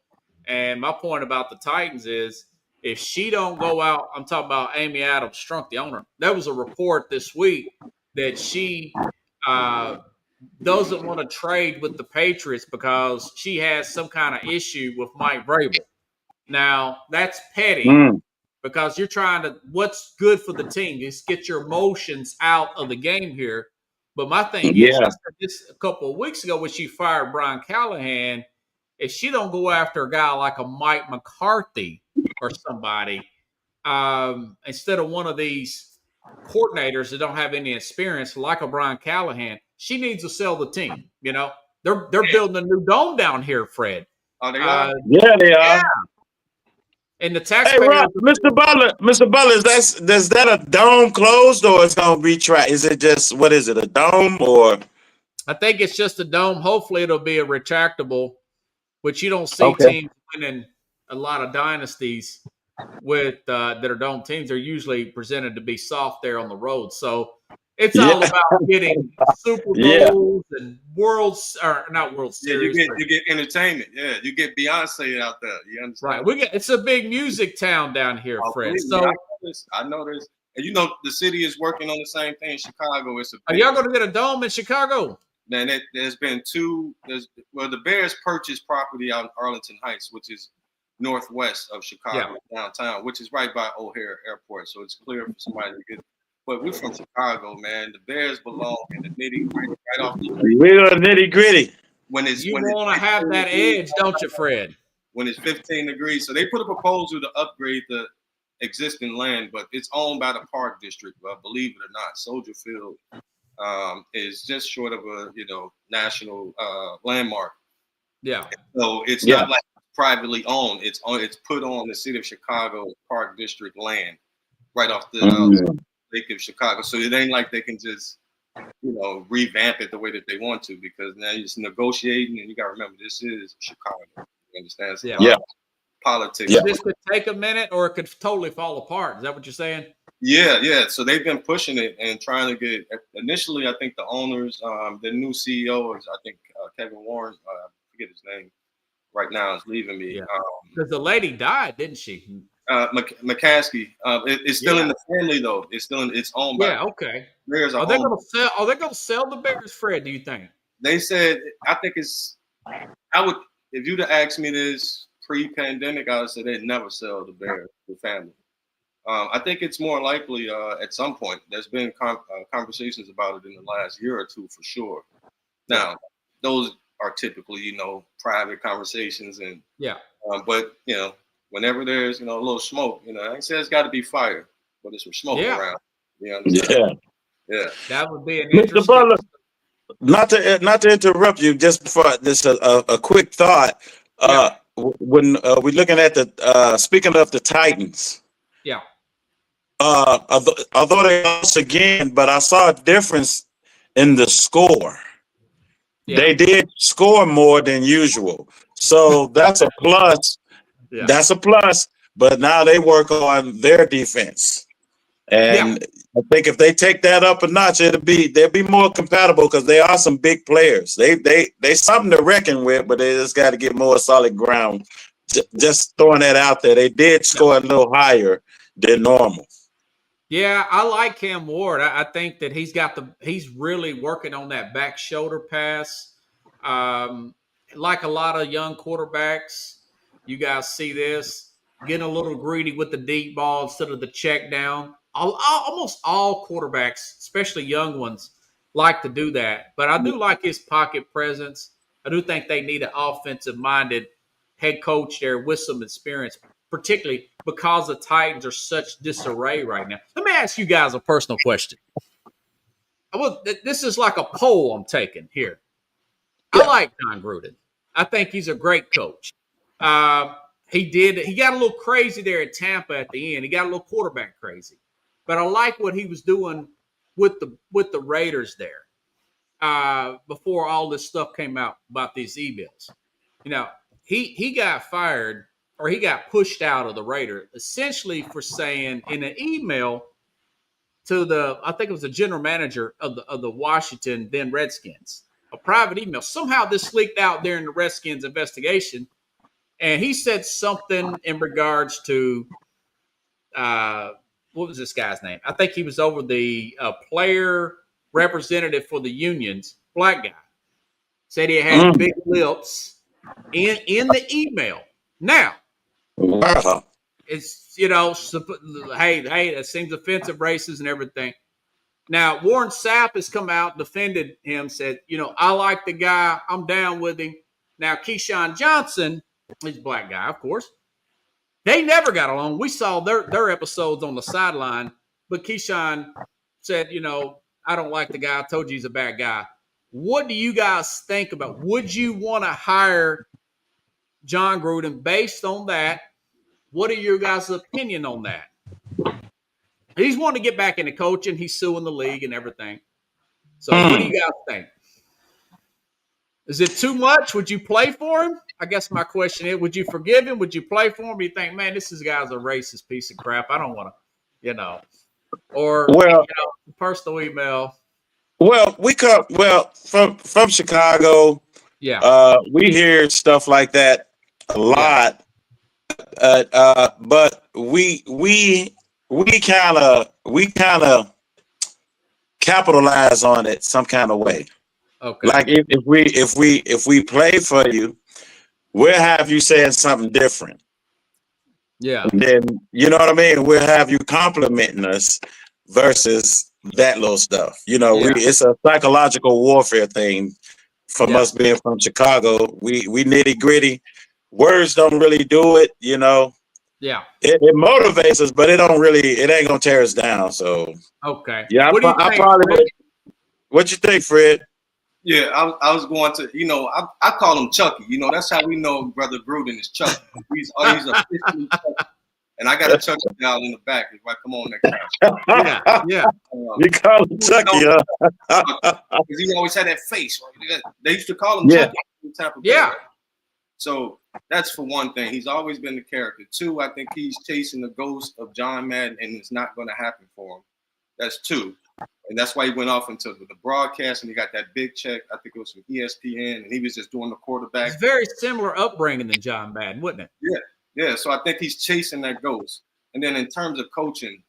and my point about the Titans is if she don't go out, I'm talking about Amy Adams Strunk, the owner. There was a report this week that she doesn't want to trade with the Patriots because she has some kind of issue with Mike Vrabel. Now, that's petty Mm, because you're trying to, what's good for the team is get your emotions out of the game here. But my thing is, yeah. I said this a couple of weeks ago when she fired Brian Callahan, if she don't go after a guy like a Mike McCarthy or somebody, instead of one of these coordinators that don't have any experience like a Brian Callahan, she needs to sell the team. They're building a new dome down here, Fred. Oh, they are? Yeah, they are. Yeah. And the Hey, taxpayers. Rob, Mr. Butler, is that a dome closed or it's gonna be Is it just what is it, a dome or? I think it's just a dome. Hopefully, it'll be a retractable, which you don't see Okay. teams winning a lot of dynasties with that are dome teams. They're usually presented to be soft there on the road. So it's all Yeah. about getting Super Yeah. Bowls and not World Yeah, Series. you get entertainment. Yeah, you get Beyonce out there. You understand? Right. It's a big music town down here, Oh, Fred. believe me, So I know this. And the city is working on the same thing in Chicago. It's a are y'all going to get a dome in Chicago? Man, there's been the Bears purchased property out in Arlington Heights, which is northwest of Chicago, downtown, which is right by O'Hare Airport. So it's clear for somebody to get. But we're from Chicago, man. The Bears belong in the nitty gritty, right off the street. We're nitty gritty. You want to have that edge, don't you, Fred? When it's 15 degrees. So they put a proposal to upgrade the existing land, but it's owned by the Park District. Well, believe it or not, Soldier Field is just short of a national landmark. Yeah. So it's not like privately owned. It's put on the city of Chicago Park District land, right off the Lake of Chicago. So it ain't like they can just revamp it the way that they want to, because now you're just negotiating, and you got to remember this is Chicago. You understand? So politics. Yeah. This could take a minute, or it could totally fall apart. Is that what you're saying? Yeah. So they've been pushing it and trying to get. Initially, I think the owners, the new CEO is, I think, Kevin Warren. I forget his name. Right now, is leaving me. Because the lady died, didn't she? McCaskey. It's still in the family though. It's still in its own. Okay. Bears are they going to sell? Are they going to sell the Bears, Fred? Do you think? They said. I think it's. I would. If you'd have asked me this pre-pandemic, I would say they'd never sell the Bears, the family. I think it's more likely at some point. There's been conversations about it in the last year or two for sure. Now, those are typically, private conversations, and but whenever there's a little smoke, I say it's got to be fire. but there's some smoke Yeah. around. You understand? Yeah. That would be an Mr. interesting. Butler, not to interrupt you, just before this, a quick thought. Yeah. When we're looking at the speaking of the Titans, Yeah. although they lost again, but I saw a difference in the score. Yeah. They did score more than usual, so that's a plus. Yeah. That's a plus. But now they work on their defense, and I think if they take that up a notch, they'll be more compatible because they are some big players. They something to reckon with, but they just got to get more solid ground. Just throwing that out there, they did score a little higher than normal. Yeah, I like Cam Ward. I think that he's really working on that back shoulder pass. Like a lot of young quarterbacks, you guys see this, getting a little greedy with the deep ball instead of the check down. Almost all quarterbacks, especially young ones, like to do that. But I do like his pocket presence. I do think they need an offensive-minded head coach there with some experience, particularly because the Titans are such disarray right now. Let me ask you guys a personal question. This is like a poll I'm taking here. I like John Gruden. I think he's a great coach. He got a little crazy there at Tampa at the end. He got a little quarterback crazy. But I like what he was doing with the Raiders there before all this stuff came out about these emails. You know, he got fired or he got pushed out of the Raiders essentially for saying in an email to I think it was the general manager of the Washington then Redskins, a private email. Somehow this leaked out during the Redskins investigation, and he said something in regards to what was this guy's name? I think he was over the player representative for the unions, black guy. Said he had big lips in the email. Now, Wow. it's, hey, that seems offensive, racist, and everything. Now, Warren Sapp has come out, defended him, said, I like the guy. I'm down with him. Now, Keyshawn Johnson, he's a black guy, of course. They never got along. We saw their episodes on the sideline, but Keyshawn said, I don't like the guy. I told you he's a bad guy. What do you guys think about? Would you want to hire John Gruden based on that? What are your guys' opinion on that? He's wanting to get back into coaching. He's suing the league and everything. So what do you guys think? Is it too much? Would you play for him? I guess my question is, would you forgive him? Would you play for him? Or you think, man, this guy's a racist piece of crap. I don't want to, or, personal email. Well, from Chicago. Yeah. We hear stuff like that a lot. But we kind of capitalize on it some kind of way. Okay. Like if we play for you, we'll have you saying something different. Yeah. And then you know what I mean? We'll have you complimenting us versus that little stuff. It's a psychological warfare thing from us being from Chicago. We nitty gritty. Words don't really do it, Yeah. It motivates us, but it ain't gonna tear us down. So okay. Yeah, what do you think, probably would. What you think, Fred? Yeah, I was going to, I call him Chucky. That's how we know Brother Gruden is Chucky. He's officially Chucky. And I got a Chucky down in the back. If I come on next time. Yeah. You call him Chucky, because he always had that face. Right? They used to call him Chucky. Yeah. So that's for one thing. He's always been the character. Two, I think he's chasing the ghost of John Madden, and it's not going to happen for him. That's two. And that's why he went off into the broadcast, and he got that big check. I think it was from ESPN, and he was just doing the quarterback. It's very similar upbringing than John Madden, wouldn't it? Yeah. So I think he's chasing that ghost. And then in terms of coaching,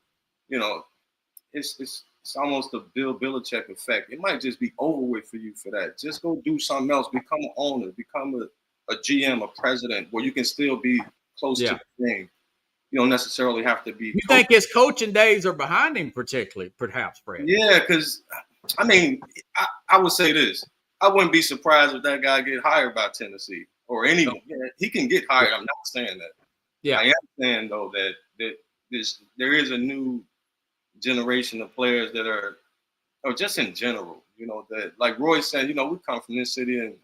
it's almost a Bill Belichick effect. It might just be over with for you for that. Just go do something else. Become an owner. Become a GM, a president, where you can still be close to the game. You don't necessarily have to be. You think his coaching days are behind him, particularly, perhaps, Fred? Yeah, because, I would say this. I wouldn't be surprised if that guy get hired by Tennessee or anyone. No. He can get hired. I'm not saying that. Yeah. I am saying, though, that there is a new generation of players that are, or just in general, you know, that like Roy said, you know, we come from this city and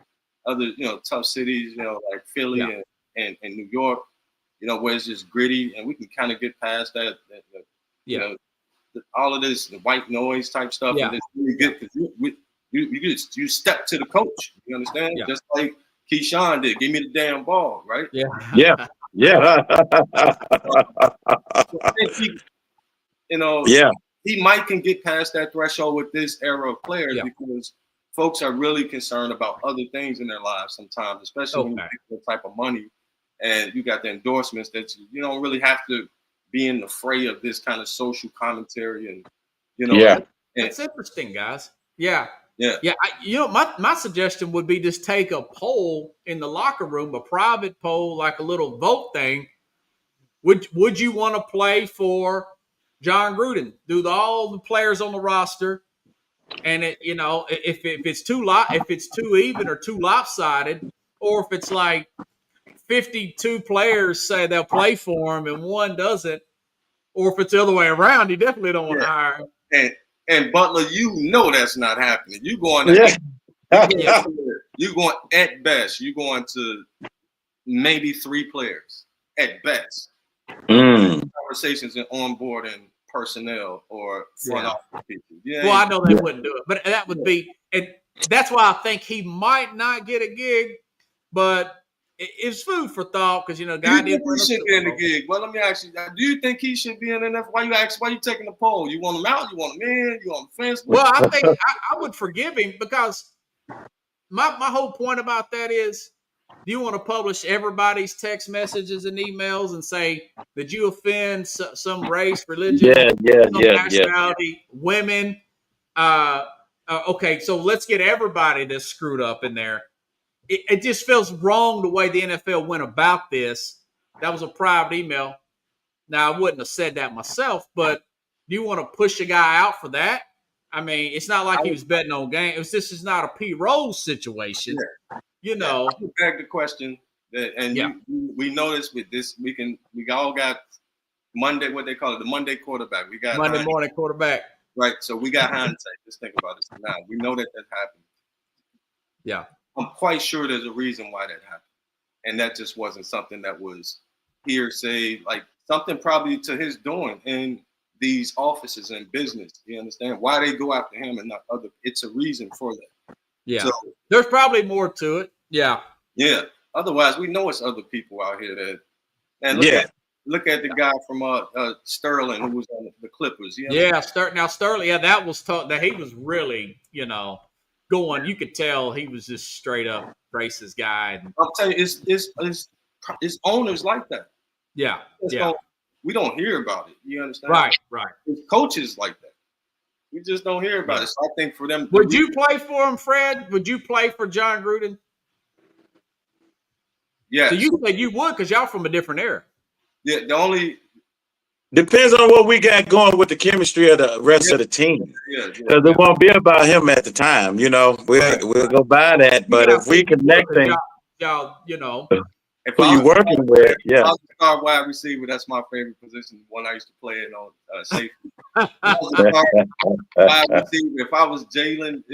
other, you know, tough cities, you know, like Philly and New York, you know, where it's just gritty, and we can kind of get past that you know, all of this, the white noise type stuff, and it's really good because you step to the coach. You understand? Yeah. Just like Keyshawn did. Give me the damn ball, right? Yeah. Yeah. Yeah. You know, Yeah. he might can get past that threshold with this era of players because folks are really concerned about other things in their lives sometimes, especially when you get the type of money and you got the endorsements that you don't really have to be in the fray of this kind of social commentary and, you know. That's interesting, guys. Yeah. Yeah. Yeah. You know, my suggestion would be just take a poll in the locker room, a private poll, like a little vote thing. Would you want to play for John Gruden? Do all the players on the roster, and you know, if it's too even or too lopsided, or if it's like 52 players say they'll play for him and one doesn't, or if it's the other way around, you definitely don't want to hire him. And Butler, you know that's not happening. You going you going at best. You going to maybe 3 players at best. Conversations in onboarding personnel or front office people. Yeah. Well, I know they wouldn't do it, but that would be, and that's why I think he might not get a gig, but it's food for thought because, you know, guy did. He should get in the gig. Well, let me ask you, do you think he should be in enough? Why you taking the poll? You want him out? You want him in? You want the fence? Well, I think I would forgive him because my whole point about that is, do you want to publish everybody's text messages and emails and say, did you offend some race, religion, nationality, women? Okay, so let's get everybody that's screwed up in there. It just feels wrong the way the NFL went about this. That was a private email. Now, I wouldn't have said that myself, but do you want to push a guy out for that? I mean, it's not like he was betting on games. This is not a P. Rose situation. Yeah. You know. I would beg the question, we noticed with this, we all got Monday, what they call it, the Monday quarterback. We got Monday morning quarterback. Right, so we got hindsight. Just think about it now. We know that happened. Yeah. I'm quite sure there's a reason why that happened. And that just wasn't something that was hearsay, like something probably to his doing in these offices and business. You understand? Why they go after him and not other. It's a reason for that. Yeah. So, there's probably more to it. Yeah. Yeah. Otherwise, we know it's other people out here that. And look at the guy from Sterling who was on the Clippers. Now Sterling. Yeah, that was tough. That he was really, you know, going. You could tell he was just straight up racist guy. And, I'll tell you, it's owners like that. Yeah. We don't hear about it. You understand? Right. It's coaches like that. We just don't hear about it. So I think for them. Would you play for him, Fred? Would you play for John Gruden? Yeah. So you said you would because y'all from a different era. Yeah. The only depends on what we got going with the chemistry of the rest of the team. Because it won't be about him at the time. You know, we'll go by that. But if we connecting, y'all, you know. Who you working with? Yeah. I was a star wide receiver. That's my favorite position. One I used to play in on safety. I was a star wide receiver. If I was Jalen,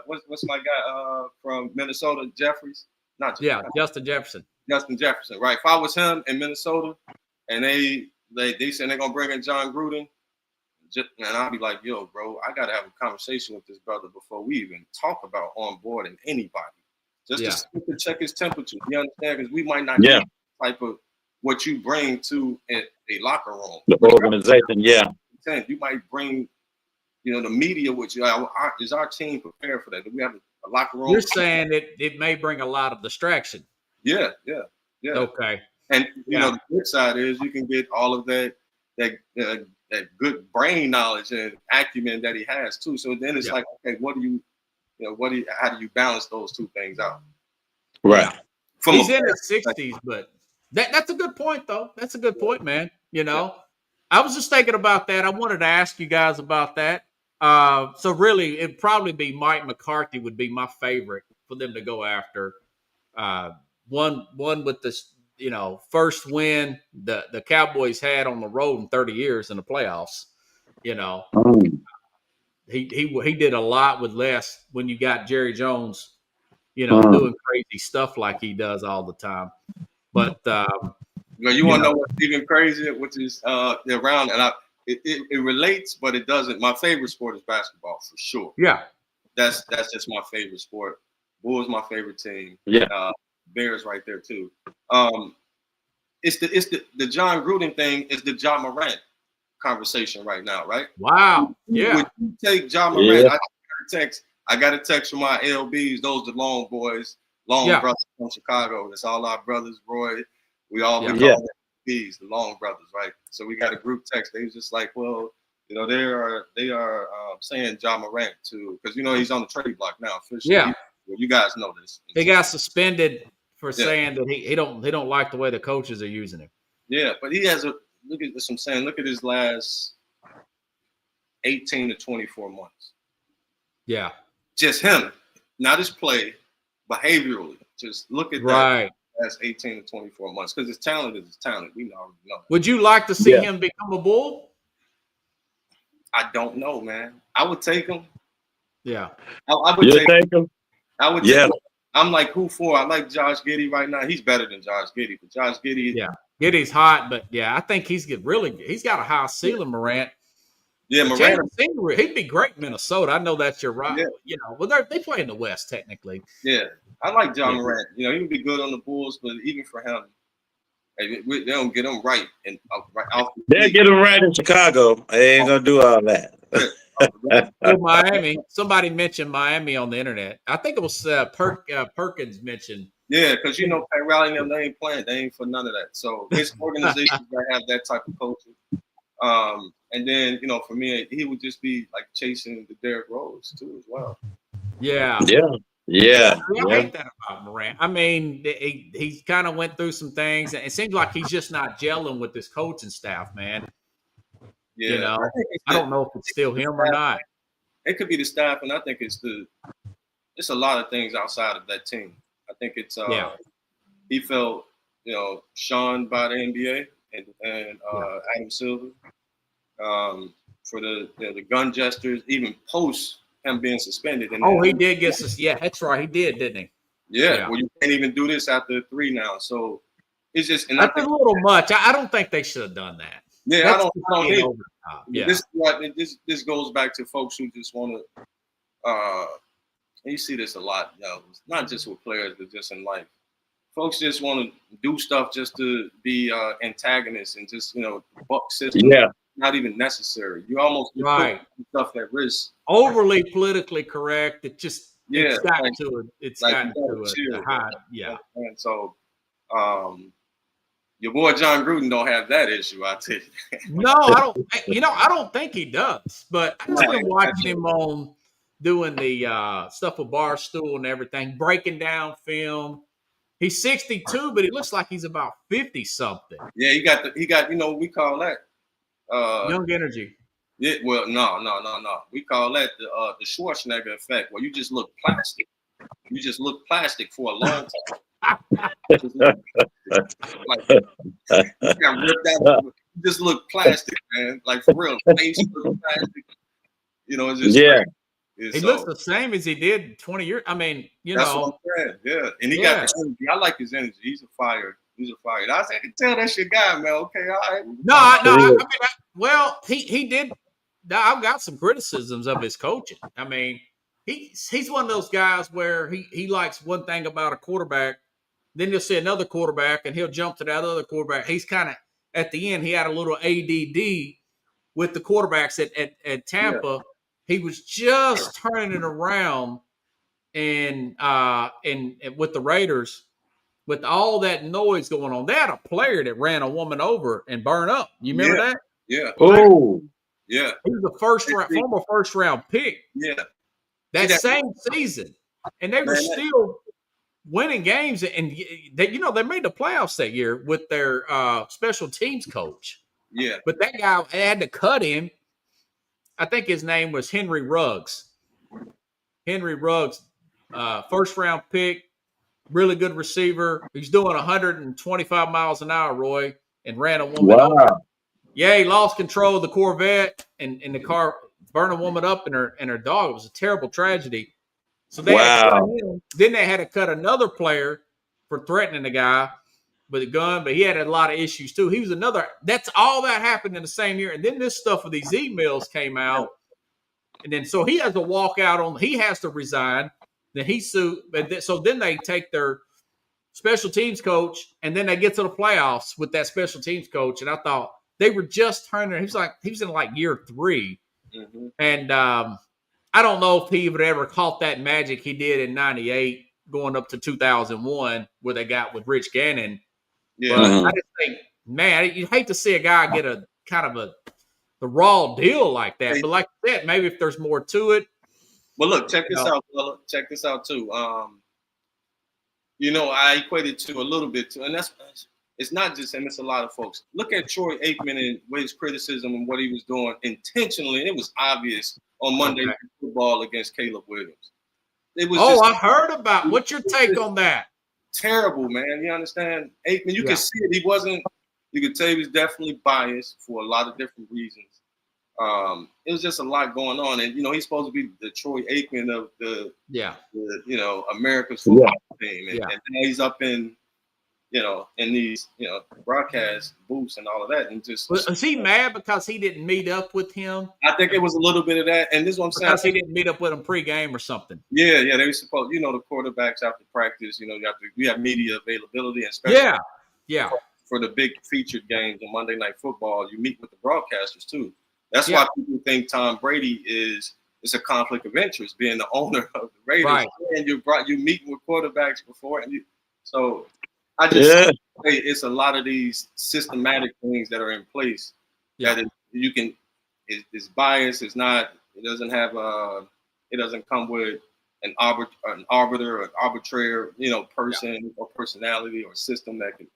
what's my guy from Minnesota, Jeffries? Not Jeffries. Yeah, Justin Jefferson. Justin Jefferson, right? If I was him in Minnesota, and they said they're gonna bring in John Gruden, and I'd be like, yo, bro, I gotta have a conversation with this brother before we even talk about onboarding anybody. Just to check his temperature. You understand? Because we might not get the type of what you bring to a locker room. The organization, You might bring, the media with you. Is our team prepared for that? Do we have a locker room? You're saying it may bring a lot of distraction. Yeah. Okay. And the good side is you can get all of that good brain knowledge and acumen that he has too. So then it's like, okay, how do you balance those two things out? Right. He's in his 60s, but that's a good point, though. That's a good point, man. I was just thinking about that. I wanted to ask you guys about that. So really, it'd probably be Mike McCarthy would be my favorite for them to go after. One with this, first win the Cowboys had on the road in 30 years in the playoffs. You know, Mm. he did a lot with less when you got Jerry Jones, Mm. doing crazy stuff like he does all the time. But You want to know what's even crazier, which is around, and it relates, but it doesn't. My favorite sport is basketball for sure. yeah, That's just my favorite sport. Bulls my favorite team. Yeah. Bears right there too. It's the John Gruden thing is the Ja Morant conversation right now, right? wow, yeah, Would you take Ja Morant? Yeah. I got a text from my LBs, those the long boys, Yeah. brothers from Chicago. That's all our brothers, Roy. We all Yeah. we call them LBs, the long brothers, right? So we got a group text. They was just like, well, they are saying Ja Morant too, because he's on the trade block now officially. Yeah. Well, you guys know this. he got suspended for saying that he don't like the way the coaches are using him. Yeah, but he has look at this. I'm saying, look at his last 18 to 24 months. Yeah, Just him, not his play, behaviorally. Just look at that right. last 18 to 24 months, because his talent is his talent. We already know that. Would you like to see Yeah. him become a Bull? I don't know, man. I would take him. Yeah, I would You take him. take him? I would Yeah. take him. I'm like, who for? I like Josh Giddey right now. He's better than Josh Giddey, but Josh Giddey. Yeah. Giddy's hot, but yeah, I think he's got a high ceiling, Morant. Yeah, Morant. He'd be great in Minnesota. I know that's your right. Yeah. Well, they play in the West technically. Yeah, I like John Yeah. Morant. He would be good on the Bulls, but even for him, they don't get him right and right off. They'll get him right in Chicago. They ain't gonna do all that. Well, Miami. Somebody mentioned Miami on the internet. I think it was Perkins mentioned. Yeah, because Pat Riley and them, they ain't playing. They ain't for none of that. So his organizations that have that type of coaching. And then for me, he would just be like chasing the Derrick Rose too as well. Yeah. Yeah. I hate that about Morant. I mean, he kind of went through some things, and it seems like he's just not gelling with this coaching staff, man. Yeah, I don't know if it's still him or not. It could be the staff, and I think it's a lot of things outside of that team. I think it's he felt shunned by the NBA and Adam Silver for the gun gestures, even post him being suspended. And he did get suspended. Yeah, that's right. He did, didn't he? Yeah. Well, you can't even do this after 3 now. So it's just, and that's a little much. I don't think they should have done that. Yeah, that's I don't need. Yeah. This goes back to folks who just want to. You see this a lot, not just with players, but just in life. Folks just want to do stuff just to be antagonists and just buck system. Yeah. Not even necessary. You almost right put stuff at risk. Overly politically correct. It just it's gotten like, to it. It's like gotten to it. Yeah. And so, your boy John Gruden don't have that issue. I tell you. No, I don't. I don't think he does. But I've been watching him on doing the stuff with Barstool and everything, breaking down film. He's 62, but he looks like he's about 50 something. Yeah, he got we call that young energy. Yeah, well, no. We call that the Schwarzenegger effect, where you just look plastic. You just look plastic for a long time. You got ripped out. You just look plastic, man. Like for real, face look plastic. It's just He looks the same as he did 20 years. I mean, that's what I'm saying. Yeah, and he got the energy. I like his energy. He's a fire. I can tell that's your guy, man. Okay, all right. No. I mean, he did. I've got some criticisms of his coaching. I mean, he's one of those guys where he likes one thing about a quarterback, then you'll see another quarterback, and he'll jump to that other quarterback. He's kind of at the end. He had a little ADD with the quarterbacks at Tampa. Yeah. He was just turning it around, and with the Raiders, with all that noise going on, they had a player that ran a woman over and burned up. You remember that? Yeah. Oh. Yeah. He was a former first round pick. Yeah. That same season. And they were still winning games, and they made the playoffs that year with their special teams coach. Yeah. But that guy had to cut him. I think his name was Henry Ruggs. Henry Ruggs, first round pick, really good receiver. He's doing 125 miles an hour, Roy, and ran a woman over. Yeah, he lost control of the Corvette and the car burned a woman up and her dog. It was a terrible tragedy. So they had cut Wow. him. Then they had to cut another player for threatening the guy with a gun, but he had a lot of issues too. He was another. That's all that happened in the same year. And then this stuff with these emails came out, and then so he has to walk out on. He has to resign. Then he sued. So then they take their special teams coach, and then they get to the playoffs with that special teams coach. And I thought they were just turning. He was in like year 3, and I don't know if he would ever caught that magic he did in '98, going up to 2001, where they got with Rich Gannon. Yeah. But I just think, man, you hate to see a guy get a kind of the raw deal like that. But like I said, maybe if there's more to it. Well, look, check this out, fella. Check this out too. I equate it to a little bit too, and it's not just him; it's a lot of folks. Look at Troy Aikman and his criticism and what he was doing intentionally, and it was obvious on Monday Night Football against Caleb Williams. It was. I heard about. What's your take on that? Terrible, man. You understand? Aikman, you can see it. He wasn't. You could tell he was definitely biased for a lot of different reasons. It was just a lot going on, and he's supposed to be the Troy Aikman of the America's football team, and now he's up in in these broadcast booths and all of that, and just was he mad because he didn't meet up with him? I think it was a little bit of that, and this is what I'm saying. Because he didn't meet up with him pregame or something. Yeah, they were supposed. The quarterbacks after practice, you have media availability, and especially for the big featured games on Monday Night Football, you meet with the broadcasters too. That's why people think Tom Brady is a conflict of interest, being the owner of the Raiders. Right. And you meet with quarterbacks before, and so I just say it's a lot of these systematic things that are in place that is biased. It's not. It doesn't have it doesn't come with an arbiter or an arbitrary person or personality or system that can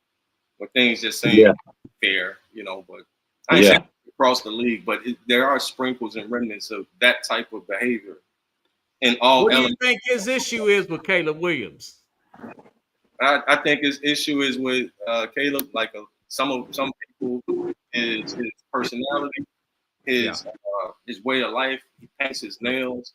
when things just seem fair. But I ain't saying across the league, but there are sprinkles and remnants of that type of behavior in all elements. What do you think his issue is with Caleb Williams? I think his issue is with Caleb, like some people, his personality, his way of life. He paints his nails.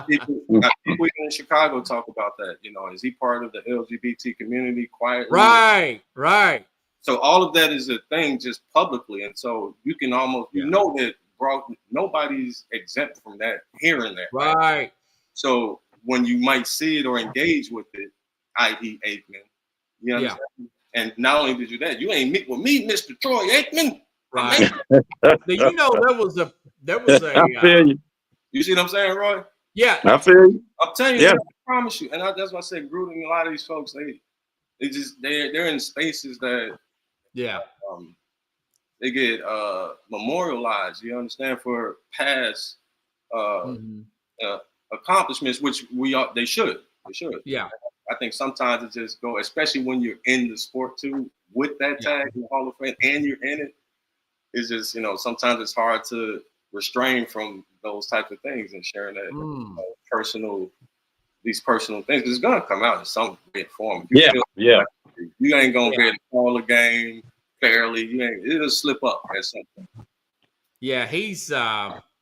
People in Chicago talk about that. Is he part of the LGBT community? Quietly, right. So all of that is a thing just publicly, and so you can almost that nobody's exempt from that, hearing that. Right. So when you might see it or engage with it, i.e. Aikman, you understand? And not only did you that, you ain't meet with me, Mr. Troy Aikman. Right. There was a I feel you. You see what I'm saying, Roy? Yeah. I feel you. I'm telling you, I promise you. And that's why I say Gruden, a lot of these folks, they're in spaces that they get memorialized, you understand, for past accomplishments, which they should. Yeah. I think sometimes it just go, especially when you're in the sport too, with that tag in the Hall of Fame and you're in it. It's just, sometimes it's hard to restrain from those types of things and sharing that these personal things. It's gonna come out in some form. You ain't gonna be able to call a game fairly. It'll slip up at some point. Yeah, he's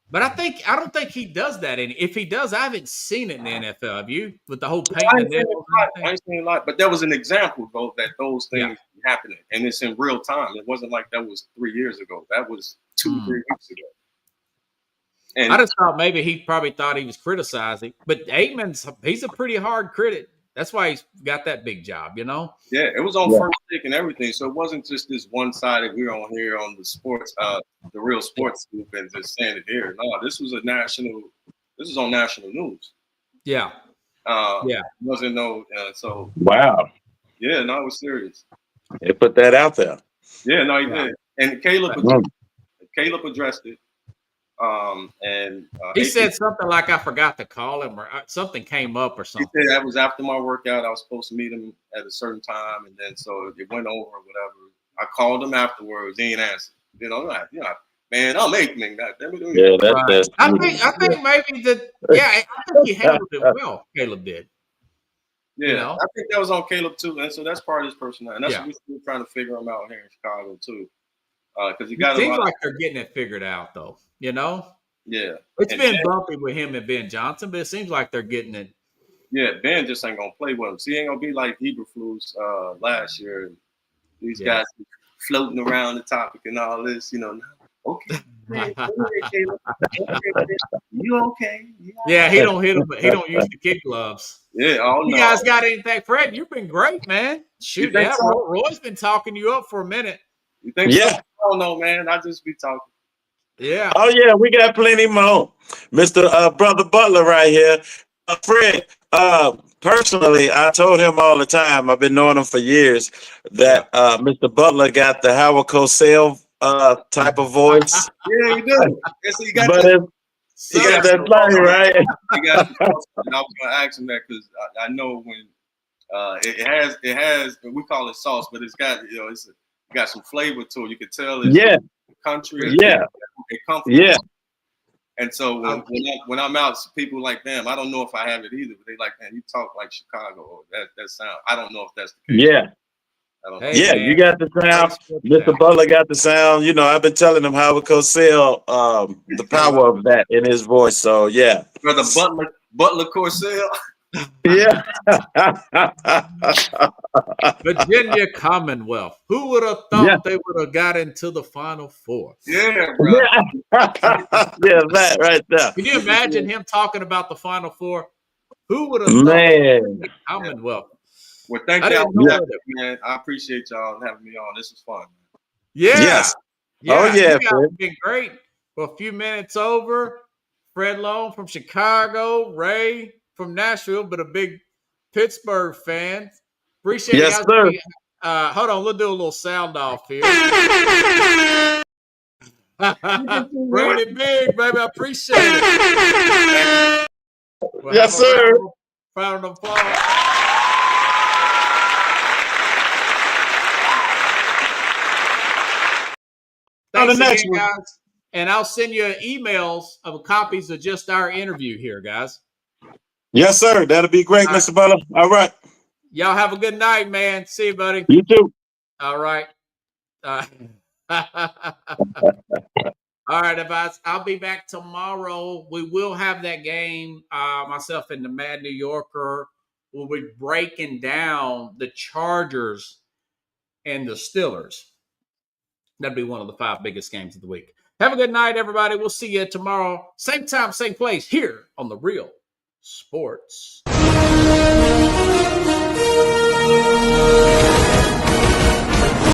but I don't think he does that. And if he does, I haven't seen it in the NFL. Have you? With the whole paint and I ain't seen a lot, but there was an example though that those things happening, and it's in real time. It wasn't like that was 3 years ago. That was 2-3 weeks ago. And I just thought maybe he probably thought he was criticizing, but he's a pretty hard critic. That's why he's got that big job, Yeah, it was on First Take and everything, so it wasn't just this one-sided. We're on here on the sports, the real sports scoop, and just saying it here. No, this was on national news. Yeah. It wasn't so. Wow. Yeah, no, it was serious. They put that out there. Yeah, no, he did, and Caleb addressed it. He said something like, I forgot to call him, or something came up or something. He said that was after my workout. I was supposed to meet him at a certain time, and then so it went over or whatever. I called him afterwards. He ain't answered. Man, I'm Aikman. That's I think maybe that. Yeah, I think he handled it well. Caleb did. Yeah, I think that was on Caleb too, and so that's part of his personality. And that's what we're still trying to figure him out here in Chicago too. because he It got a seems lot. like they're getting it figured out, though. You know, Yeah, it's and been Ben, bumpy with him and Ben Johnson, but it seems like they're getting it. yeah, Ben just ain't gonna play with him. So he ain't gonna be like Eberflus last year. These Yeah. guys floating around the topic and all this, you know. Okay, man, go ahead, Caleb. Okay, you okay? Yeah, he don't hit him, but he don't use the kid gloves. Yeah. Oh You no. guys got anything, Fred? You've been great, man. Shoot, think yeah, so? Roy's been talking you up for a minute. You think so? Yeah. I don't know, man. I just be talking. Yeah. Oh yeah, we got plenty more. Mr. Brother Butler right here. Fred, personally, I told him all the time, I've been knowing him for years, that Mr. Butler got the Howard Cosell type of voice. Yeah, you do. So you got But that. he got that thing, right? You got. And I was gonna ask him that because I know when it has we call it sauce, but it's got it's got some flavor to it. You can tell it's country. Yeah. It comes from Yeah. And so when I'm out, people like, damn, I don't know if I have it either. But they like, man, you talk like Chicago. Or that sound. I don't know if that's the case. Yeah. I don't Hey, know. Yeah, man. you got the sound. Mr. Butler got the sound. You know, I've been telling him Howard Cosell, the power of that in his voice. So yeah. Brother Butler Cosell. Yeah. Virginia Commonwealth. Who would have thought they would have got into the Final Four? Yeah, bro. Yeah, that right there. Can you imagine him talking about the Final Four? Who would have thought Man. Virginia Commonwealth? Well, thank I y'all didn't know for having that. me, man. I appreciate y'all having me on. This was fun. Yeah. Yes. Yeah. Oh, yeah, You guys Fred. have been great. For a few minutes over, Fred Long from Chicago, Ray from Nashville, but a big Pittsburgh fan. Appreciate Yes, you sir. guys. Hold on, we'll do a little sound off here. Brady Big, baby, I appreciate it. Well, Yes, have a sir. round of applause. On the Thanks next again, one. guys. And I'll send you emails of copies of just our interview here, guys. Yes, sir. That'll be great, All right. Mr. Butler. All right. Y'all have a good night, man. See you, buddy. You too. All right. All right, guys. I'll be back tomorrow. We will have that game. Myself and the Mad New Yorker will be breaking down the Chargers and the Steelers. That'll be one of the 5 biggest games of the week. Have a good night, everybody. We'll see you tomorrow. Same time, same place, here on The Real Sports.